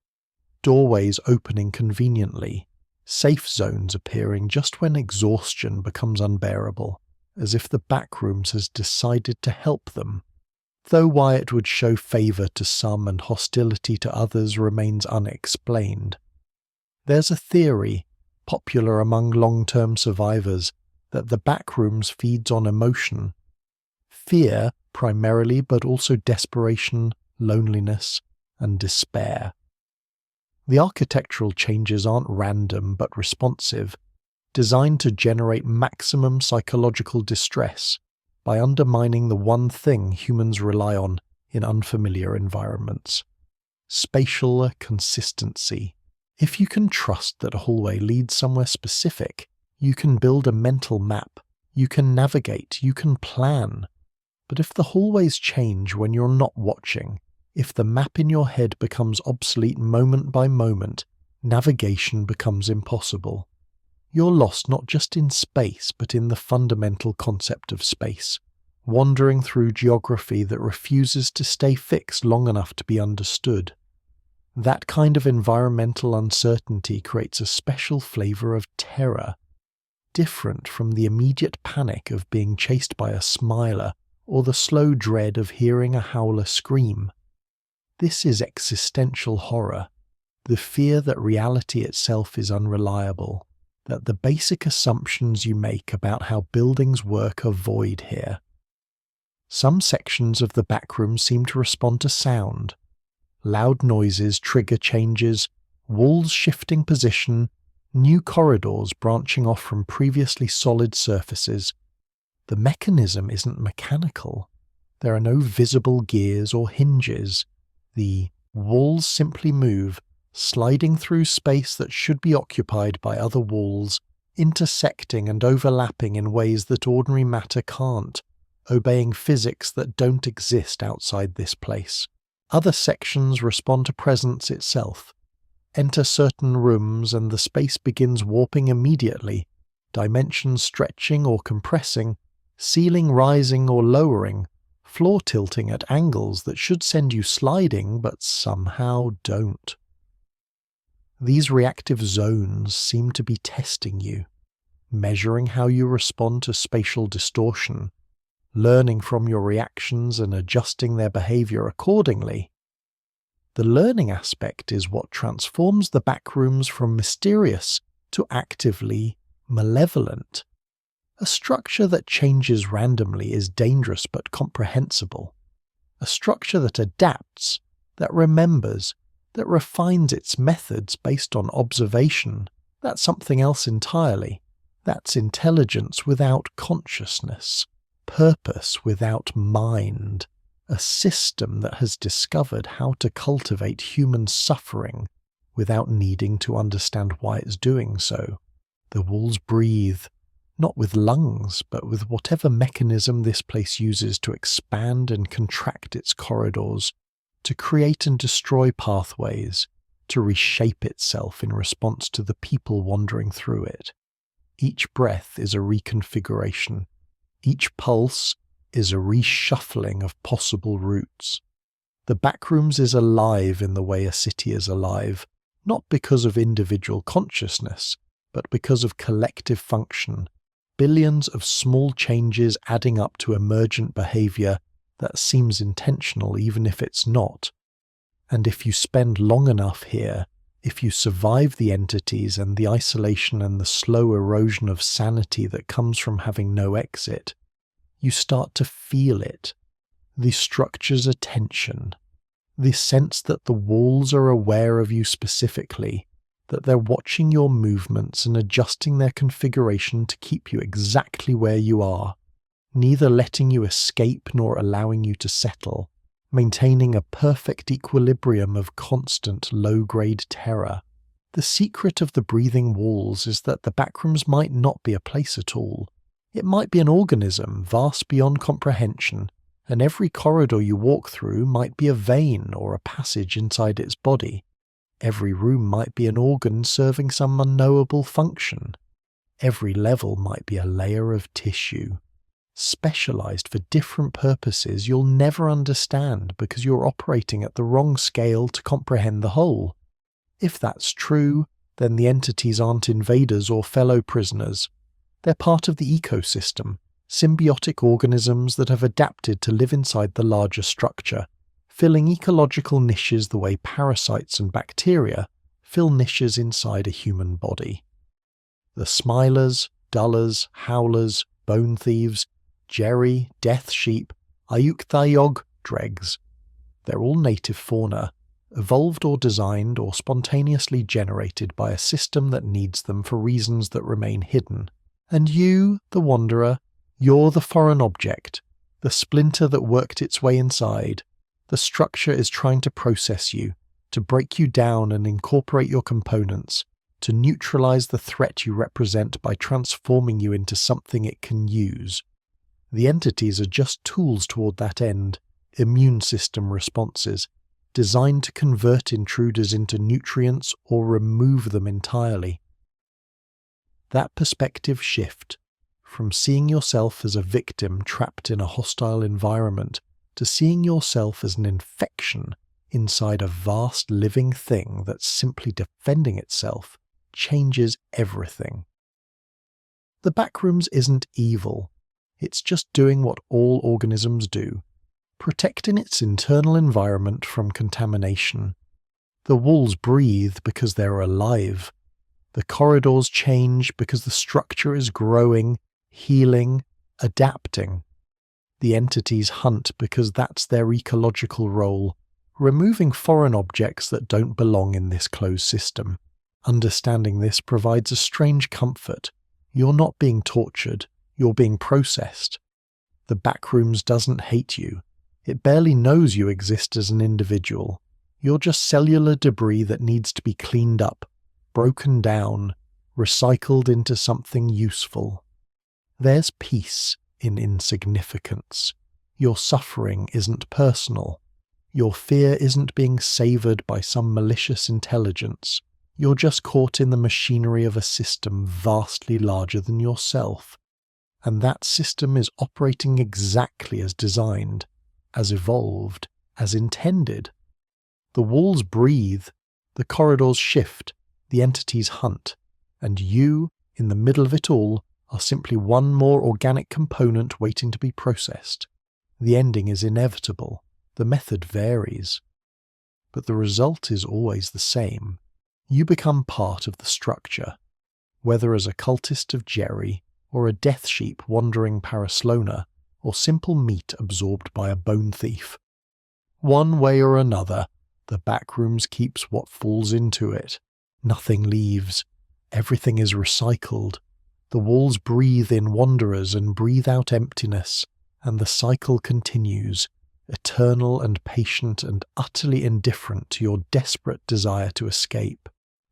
doorways opening conveniently, safe zones appearing just when exhaustion becomes unbearable, as if the backrooms has decided to help them, though why it would show favour to some and hostility to others remains unexplained. There's a theory, popular among long-term survivors, that the backrooms feeds on emotion. Fear, primarily, but also desperation, loneliness, and despair. The architectural changes aren't random but responsive, designed to generate maximum psychological distress by undermining the one thing humans rely on in unfamiliar environments: spatial consistency. If you can trust that a hallway leads somewhere specific, you can build a mental map, you can navigate, you can plan. But if the hallways change when you're not watching, if the map in your head becomes obsolete moment by moment, navigation becomes impossible. You're lost not just in space, but in the fundamental concept of space, wandering through geography that refuses to stay fixed long enough to be understood. That kind of environmental uncertainty creates a special flavour of terror, different from the immediate panic of being chased by a smiler or the slow dread of hearing a howler scream. This is existential horror, the fear that reality itself is unreliable, that the basic assumptions you make about how buildings work are void here. Some sections of the backroom seem to respond to sound. Loud noises trigger changes, walls shifting position, new corridors branching off from previously solid surfaces. The mechanism isn't mechanical. There are no visible gears or hinges. The walls simply move, sliding through space that should be occupied by other walls, intersecting and overlapping in ways that ordinary matter can't, obeying physics that don't exist outside this place. Other sections respond to presence itself. Enter certain rooms and the space begins warping immediately, dimensions stretching or compressing, ceiling rising or lowering, floor tilting at angles that should send you sliding but somehow don't. These reactive zones seem to be testing you, measuring how you respond to spatial distortion, learning from your reactions and adjusting their behaviour accordingly. The learning aspect is what transforms the backrooms from mysterious to actively malevolent. A structure that changes randomly is dangerous but comprehensible. A structure that adapts, that remembers, that refines its methods based on observation, that's something else entirely. That's intelligence without consciousness, purpose without mind, a system that has discovered how to cultivate human suffering without needing to understand why it's doing so. The walls breathe, not with lungs, but with whatever mechanism this place uses to expand and contract its corridors, to create and destroy pathways, to reshape itself in response to the people wandering through it. Each breath is a reconfiguration. Each pulse is a reshuffling of possible routes. The Backrooms is alive in the way a city is alive, not because of individual consciousness, but because of collective function. Billions of small changes adding up to emergent behavior that seems intentional even if it's not. And if you spend long enough here, if you survive the entities and the isolation and the slow erosion of sanity that comes from having no exit, you start to feel it. The structure's attention. The sense that the walls are aware of you specifically, that they're watching your movements and adjusting their configuration to keep you exactly where you are, neither letting you escape nor allowing you to settle, maintaining a perfect equilibrium of constant low-grade terror. The secret of the breathing walls is that the Backrooms might not be a place at all. It might be an organism vast beyond comprehension, and every corridor you walk through might be a vein or a passage inside its body. Every room might be an organ serving some unknowable function. Every level might be a layer of tissue, specialized for different purposes you'll never understand because you're operating at the wrong scale to comprehend the whole. If that's true, then the entities aren't invaders or fellow prisoners. They're part of the ecosystem, symbiotic organisms that have adapted to live inside the larger structure, filling ecological niches the way parasites and bacteria fill niches inside a human body. The Smilers, Dullers, Howlers, Bone Thieves, Jerry, Death Sheep, Aiukthaioggd'regs. They're all native fauna, evolved or designed or spontaneously generated by a system that needs them for reasons that remain hidden. And you, the wanderer, you're the foreign object, the splinter that worked its way inside. The structure is trying to process you, to break you down and incorporate your components, to neutralize the threat you represent by transforming you into something it can use. The entities are just tools toward that end, immune system responses, designed to convert intruders into nutrients or remove them entirely. That perspective shift, from seeing yourself as a victim trapped in a hostile environment to seeing yourself as an infection inside a vast living thing that's simply defending itself, changes everything. The Backrooms isn't evil. It's just doing what all organisms do, protecting its internal environment from contamination. The walls breathe because they're alive. The corridors change because the structure is growing, healing, adapting. The entities hunt because that's their ecological role, removing foreign objects that don't belong in this closed system. Understanding this provides a strange comfort. You're not being tortured, you're being processed. The Backrooms doesn't hate you. It barely knows you exist as an individual. You're just cellular debris that needs to be cleaned up, broken down, recycled into something useful. There's peace in insignificance. Your suffering isn't personal. Your fear isn't being savoured by some malicious intelligence. You're just caught in the machinery of a system vastly larger than yourself. And that system is operating exactly as designed, as evolved, as intended. The walls breathe, the corridors shift, the entities hunt, and you, in the middle of it all, are simply one more organic component waiting to be processed. The ending is inevitable, the method varies. But the result is always the same. You become part of the structure, whether as a cultist of Jerry, or a death sheep wandering Paraslona, or simple meat absorbed by a bone thief. One way or another, the Backrooms keeps what falls into it. Nothing leaves. Everything is recycled. The walls breathe in wanderers and breathe out emptiness, and the cycle continues, eternal and patient and utterly indifferent to your desperate desire to escape.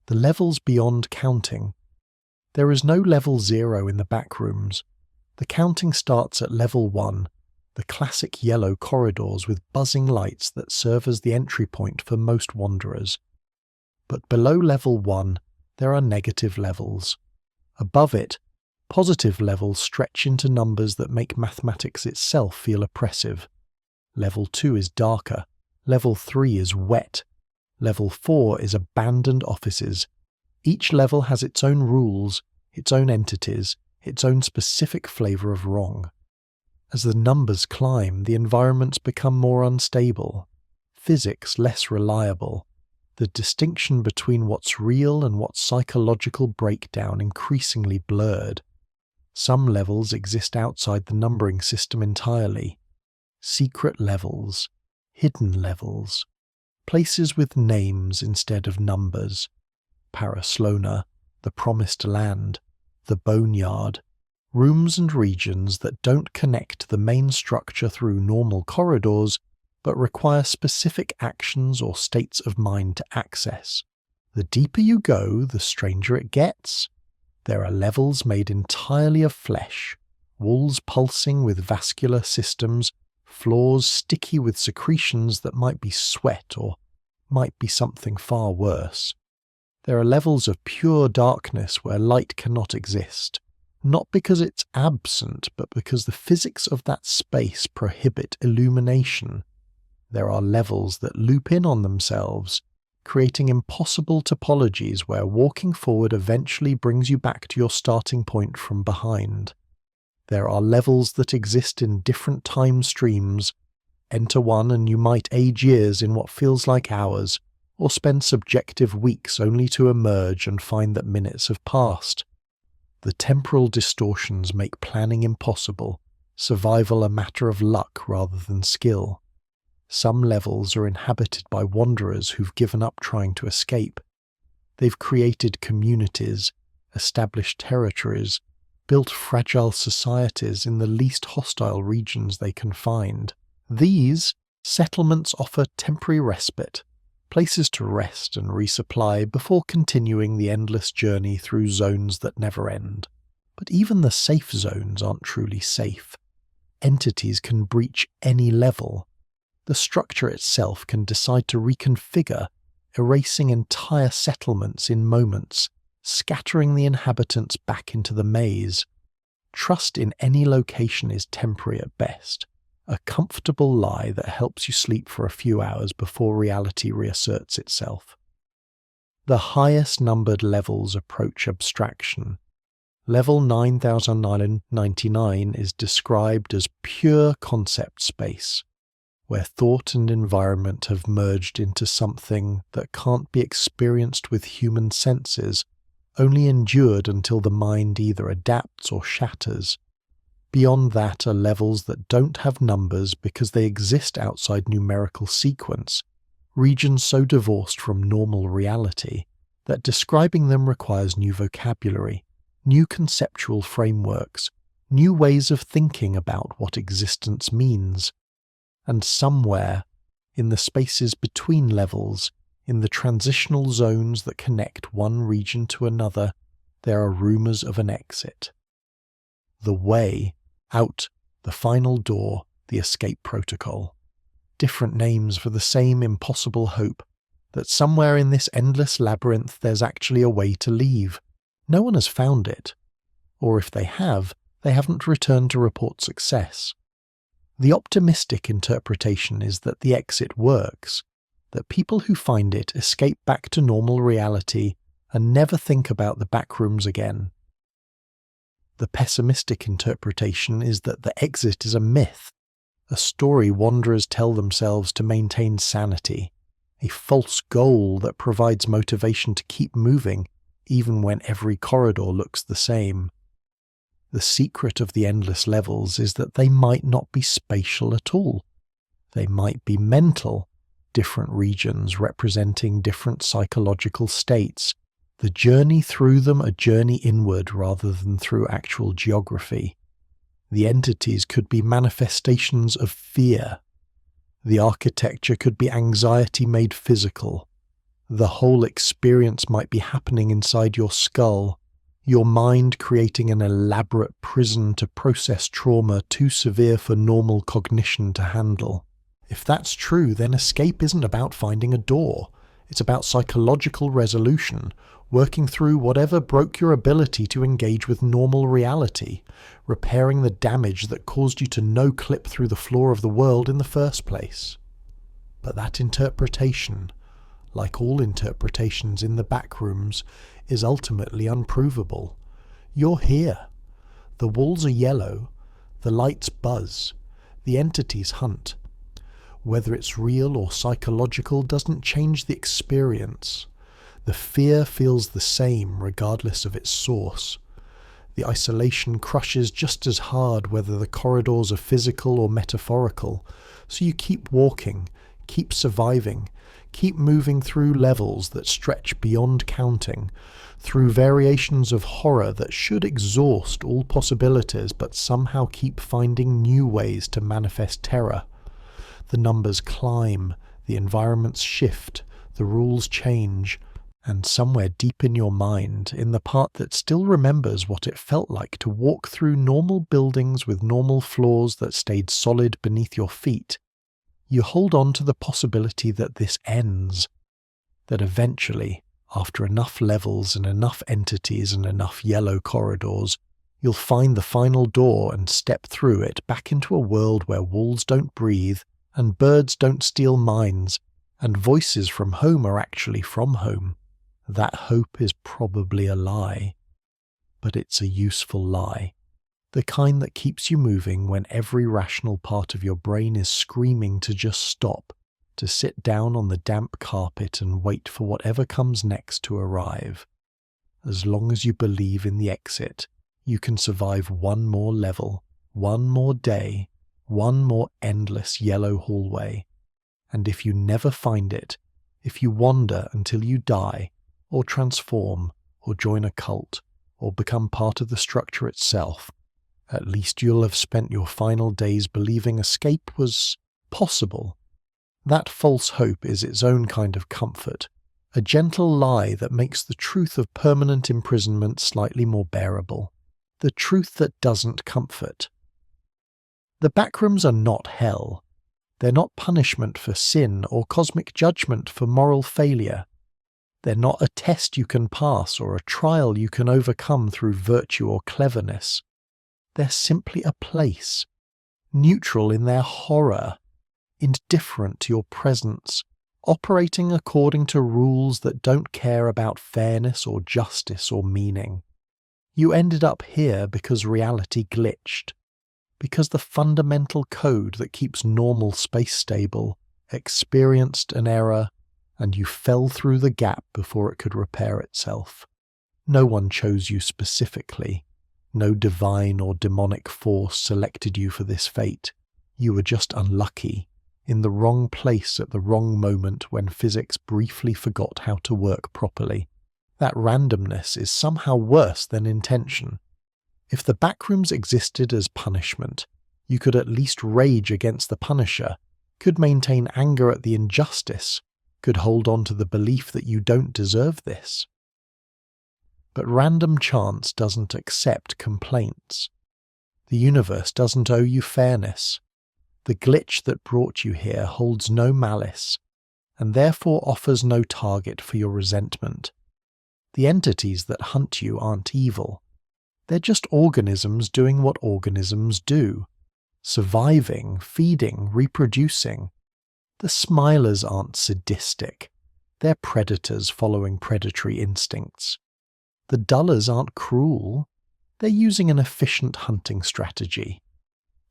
The levels beyond counting. There is no level 0 in the Backrooms. The counting starts at level 1, the classic yellow corridors with buzzing lights that serve as the entry point for most wanderers. But below level 1, there are negative levels. Above it, positive levels stretch into numbers that make mathematics itself feel oppressive. Level 2 is darker, level 3 is wet, level 4 is abandoned offices. Each level has its own rules, its own entities, its own specific flavour of wrong. As the numbers climb, the environments become more unstable, physics less reliable. The distinction between what's real and what's psychological breakdown increasingly blurred. Some levels exist outside the numbering system entirely. Secret levels, hidden levels, places with names instead of numbers. Paraslona, the Promised Land, the Boneyard, rooms and regions that don't connect the main structure through normal corridors, but require specific actions or states of mind to access. The deeper you go, the stranger it gets. There are levels made entirely of flesh, walls pulsing with vascular systems, floors sticky with secretions that might be sweat or might be something far worse. There are levels of pure darkness where light cannot exist, not because it's absent, but because the physics of that space prohibit illumination. There are levels that loop in on themselves, creating impossible topologies where walking forward eventually brings you back to your starting point from behind. There are levels that exist in different time streams. Enter one and you might age years in what feels like hours, or spend subjective weeks only to emerge and find that minutes have passed. The temporal distortions make planning impossible, survival a matter of luck rather than skill. Some levels are inhabited by wanderers who've given up trying to escape. They've created communities, established territories, built fragile societies in the least hostile regions they can find. These settlements offer temporary respite, places to rest and resupply before continuing the endless journey through zones that never end. But even the safe zones aren't truly safe. Entities can breach any level. The structure itself can decide to reconfigure, erasing entire settlements in moments, scattering the inhabitants back into the maze. Trust in any location is temporary at best, a comfortable lie that helps you sleep for a few hours before reality reasserts itself. The highest numbered levels approach abstraction. Level 9099 is described as pure concept space, where thought and environment have merged into something that can't be experienced with human senses, only endured until the mind either adapts or shatters. Beyond that are levels that don't have numbers because they exist outside numerical sequence, regions so divorced from normal reality that describing them requires new vocabulary, new conceptual frameworks, new ways of thinking about what existence means. And somewhere, in the spaces between levels, in the transitional zones that connect one region to another, there are rumours of an exit. The way, out, the final door, the escape protocol. Different names for the same impossible hope, that somewhere in this endless labyrinth there's actually a way to leave. No one has found it. Or if they have, they haven't returned to report success. The optimistic interpretation is that the exit works, that people who find it escape back to normal reality and never think about the Backrooms again. The pessimistic interpretation is that the exit is a myth, a story wanderers tell themselves to maintain sanity, a false goal that provides motivation to keep moving even when every corridor looks the same. The secret of the endless levels is that they might not be spatial at all. They might be mental, different regions representing different psychological states, the journey through them a journey inward rather than through actual geography. The entities could be manifestations of fear. The architecture could be anxiety made physical. The whole experience might be happening inside your skull. your mind creating an elaborate prison to process trauma too severe for normal cognition to handle. If that's true, then escape isn't about finding a door. It's about psychological resolution, working through whatever broke your ability to engage with normal reality, repairing the damage that caused you to no-clip through the floor of the world in the first place. But that interpretation, like all interpretations in the Backrooms, is ultimately unprovable. You're here. The walls are yellow, the lights buzz, the entities hunt. Whether it's real or psychological doesn't change the experience. The fear feels the same regardless of its source. The isolation crushes just as hard whether the corridors are physical or metaphorical, so you keep walking, keep surviving, keep moving through levels that stretch beyond counting, through variations of horror that should exhaust all possibilities but somehow keep finding new ways to manifest terror. The numbers climb, the environments shift, the rules change, and somewhere deep in your mind, in the part that still remembers what it felt like to walk through normal buildings with normal floors that stayed solid beneath your feet, you hold on to the possibility that this ends, that eventually, after enough levels and enough entities and enough yellow corridors, you'll find the final door and step through it back into a world where walls don't breathe, and birds don't steal minds, and voices from home are actually from home. That hope is probably a lie, but it's a useful lie. The kind that keeps you moving when every rational part of your brain is screaming to just stop, to sit down on the damp carpet and wait for whatever comes next to arrive. As long as you believe in the exit, you can survive one more level, one more day, one more endless yellow hallway. And if you never find it, if you wander until you die, or transform, or join a cult, or become part of the structure itself, at least you'll have spent your final days believing escape was possible. That false hope is its own kind of comfort, a gentle lie that makes the truth of permanent imprisonment slightly more bearable, the truth that doesn't comfort. The Backrooms are not hell. They're not punishment for sin or cosmic judgment for moral failure. They're not a test you can pass or a trial you can overcome through virtue or cleverness. They're simply a place, neutral in their horror, indifferent to your presence, operating according to rules that don't care about fairness or justice or meaning. You ended up here because reality glitched, because the fundamental code that keeps normal space stable experienced an error, and you fell through the gap before it could repair itself. No one chose you specifically. No divine or demonic force selected you for this fate. You were just unlucky, in the wrong place at the wrong moment when physics briefly forgot how to work properly. That randomness is somehow worse than intention. If the Backrooms existed as punishment, you could at least rage against the punisher, could maintain anger at the injustice, could hold on to the belief that you don't deserve this. But random chance doesn't accept complaints. The universe doesn't owe you fairness. The glitch that brought you here holds no malice, and therefore offers no target for your resentment. The entities that hunt you aren't evil. They're just organisms doing what organisms do. Surviving, feeding, reproducing. The smilers aren't sadistic. They're predators following predatory instincts. The dullers aren't cruel. They're using an efficient hunting strategy.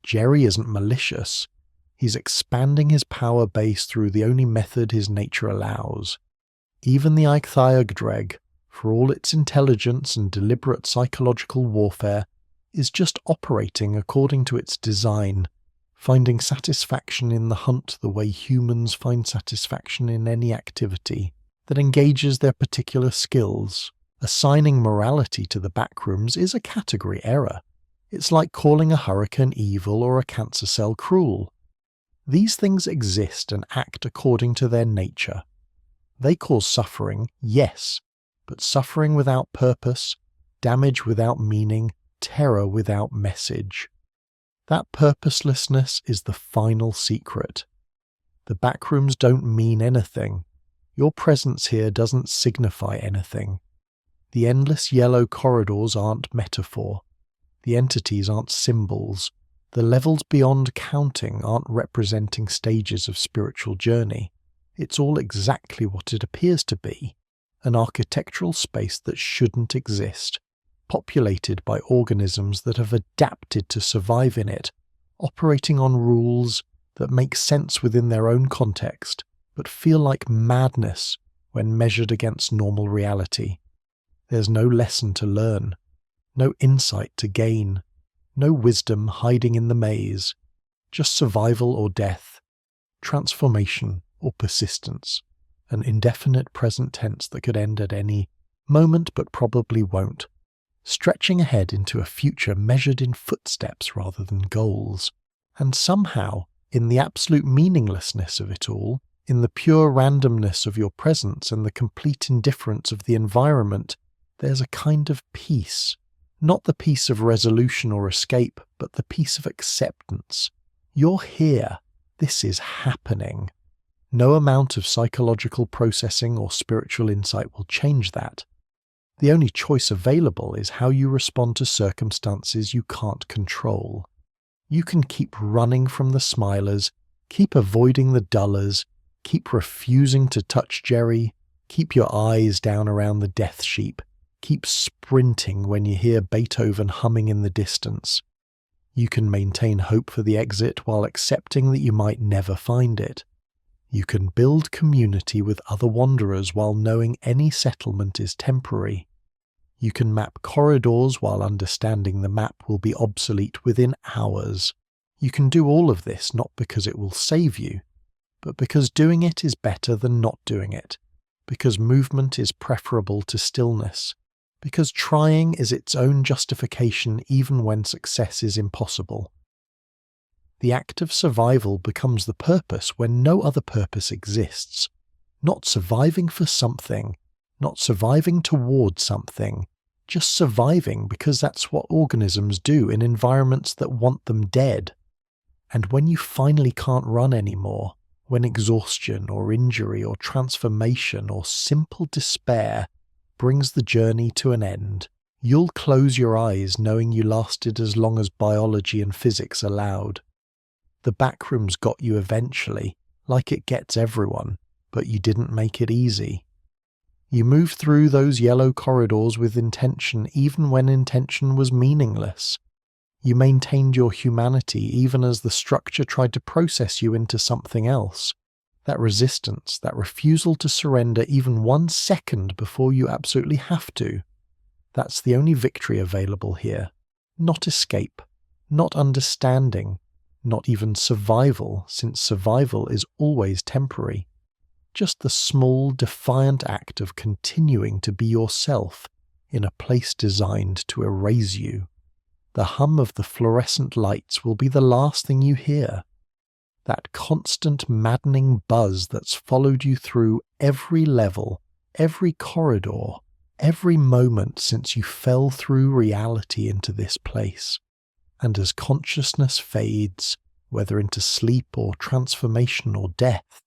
Jerry isn't malicious. He's expanding his power base through the only method his nature allows. Even the Aiukthaioggd'reg, for all its intelligence and deliberate psychological warfare, is just operating according to its design, finding satisfaction in the hunt the way humans find satisfaction in any activity that engages their particular skills. Assigning morality to the Backrooms is a category error. It's like calling a hurricane evil or a cancer cell cruel. These things exist and act according to their nature. They cause suffering, yes, but suffering without purpose, damage without meaning, terror without message. That purposelessness is the final secret. The backrooms don't mean anything. Your presence here doesn't signify anything. The endless yellow corridors aren't metaphor. The entities aren't symbols. The levels beyond counting aren't representing stages of spiritual journey. It's all exactly what it appears to be, an architectural space that shouldn't exist, populated by organisms that have adapted to survive in it, operating on rules that make sense within their own context, but feel like madness when measured against normal reality. There's no lesson to learn, no insight to gain, no wisdom hiding in the maze, just survival or death, transformation or persistence, an indefinite present tense that could end at any moment but probably won't, stretching ahead into a future measured in footsteps rather than goals. And somehow, in the absolute meaninglessness of it all, in the pure randomness of your presence and the complete indifference of the environment, there's a kind of peace. Not the peace of resolution or escape, but the peace of acceptance. You're here. This is happening. No amount of psychological processing or spiritual insight will change that. The only choice available is how you respond to circumstances you can't control. You can keep running from the smilers, keep avoiding the dullers, keep refusing to touch Jerry, keep your eyes down around the death sheep, keep sprinting when you hear Beethoven humming in the distance. You can maintain hope for the exit while accepting that you might never find it. You can build community with other wanderers while knowing any settlement is temporary. You can map corridors while understanding the map will be obsolete within hours. You can do all of this not because it will save you, but because doing it is better than not doing it, because movement is preferable to stillness, because trying is its own justification even when success is impossible. The act of survival becomes the purpose when no other purpose exists. Not surviving for something, not surviving toward something, just surviving because that's what organisms do in environments that want them dead. And when you finally can't run anymore, when exhaustion or injury or transformation or simple despair brings the journey to an end, you'll close your eyes knowing you lasted as long as biology and physics allowed. The backrooms got you eventually, like it gets everyone, but you didn't make it easy. You moved through those yellow corridors with intention even when intention was meaningless. You maintained your humanity even as the structure tried to process you into something else. That resistance, that refusal to surrender even 1 second before you absolutely have to. That's the only victory available here. Not escape, not understanding, not even survival, since survival is always temporary. Just the small, defiant act of continuing to be yourself in a place designed to erase you. The hum of the fluorescent lights will be the last thing you hear. That constant maddening buzz that's followed you through every level, every corridor, every moment since you fell through reality into this place. And as consciousness fades, whether into sleep or transformation or death,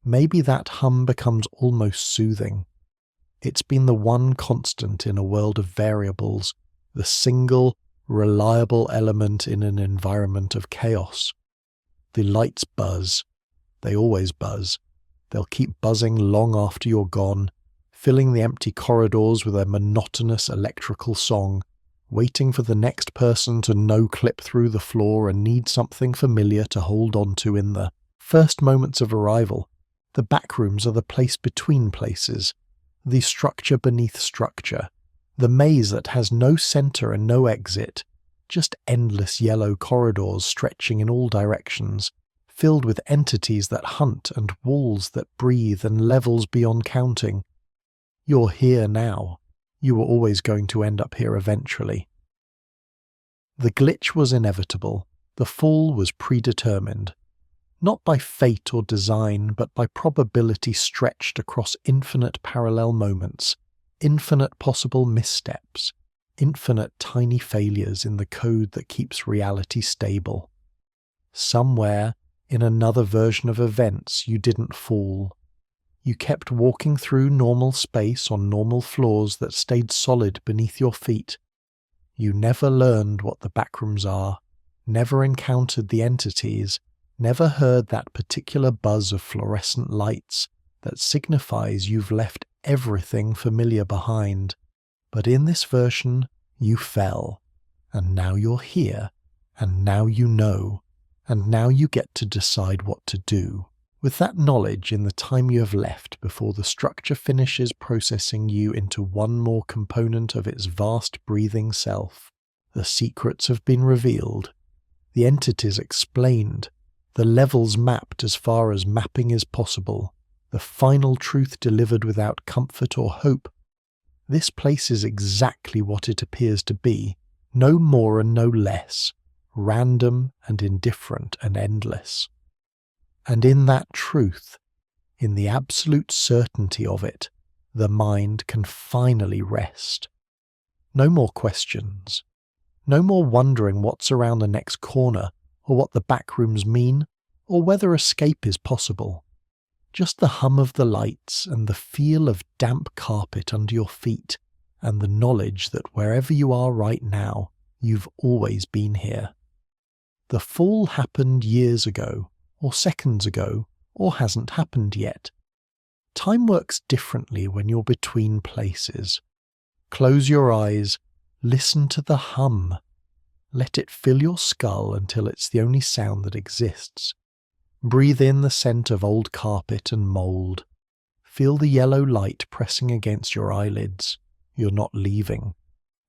maybe that hum becomes almost soothing. It's been the one constant in a world of variables, the single, reliable element in an environment of chaos. The lights buzz. They always buzz. They'll keep buzzing long after you're gone, filling the empty corridors with a monotonous electrical song, waiting for the next person to no-clip through the floor and need something familiar to hold on to in the first moments of arrival. The backrooms are the place between places, the structure beneath structure, the maze that has no center and no exit, just endless yellow corridors stretching in all directions, filled with entities that hunt and walls that breathe and levels beyond counting. You're here now. You were always going to end up here eventually. The glitch was inevitable. The fall was predetermined. Not by fate or design, but by probability stretched across infinite parallel moments, infinite possible missteps, infinite tiny failures in the code that keeps reality stable. Somewhere, in another version of events, you didn't fall. You kept walking through normal space on normal floors that stayed solid beneath your feet. You never learned what the backrooms are, never encountered the entities, never heard that particular buzz of fluorescent lights that signifies you've left everything familiar behind. But in this version, you fell, and now you're here, and now you know, and now you get to decide what to do. With that knowledge in the time you have left before the structure finishes processing you into one more component of its vast breathing self, the secrets have been revealed, the entities explained, the levels mapped as far as mapping is possible, the final truth delivered without comfort or hope. This place is exactly what it appears to be, no more and no less, random and indifferent and endless. And in that truth, in the absolute certainty of it, the mind can finally rest. No more questions. No more wondering what's around the next corner, or what the backrooms mean, or whether escape is possible. Just the hum of the lights and the feel of damp carpet under your feet, and the knowledge that wherever you are right now, you've always been here. The fall happened years ago, or seconds ago, or hasn't happened yet. Time works differently when you're between places. Close your eyes, listen to the hum. Let it fill your skull until it's the only sound that exists. Breathe in the scent of old carpet and mould. Feel the yellow light pressing against your eyelids. You're not leaving,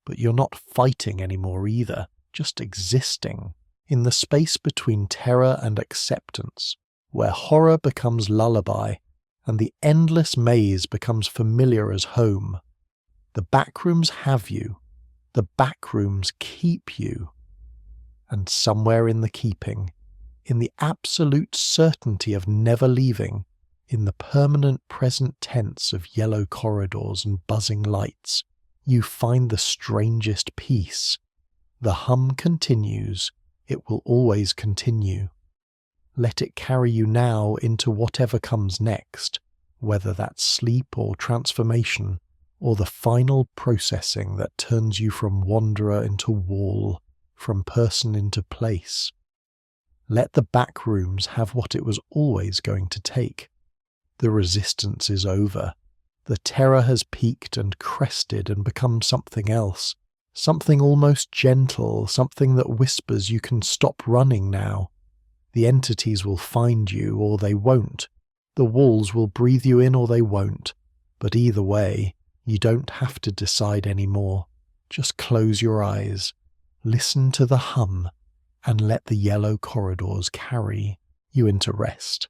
but you're not fighting anymore either, just existing. In the space between terror and acceptance, where horror becomes lullaby, and the endless maze becomes familiar as home. The backrooms have you, the backrooms keep you. And somewhere in the keeping, in the absolute certainty of never leaving, in the permanent present tense of yellow corridors and buzzing lights, you find the strangest peace. The hum continues. It will always continue. Let it carry you now into whatever comes next, whether that's sleep or transformation, or the final processing that turns you from wanderer into wall, from person into place. Let the backrooms have what it was always going to take. The resistance is over. The terror has peaked and crested and become something else. Something almost gentle, something that whispers you can stop running now. The entities will find you, or they won't. The walls will breathe you in, or they won't. But either way, you don't have to decide anymore. Just close your eyes, listen to the hum, and let the yellow corridors carry you into rest.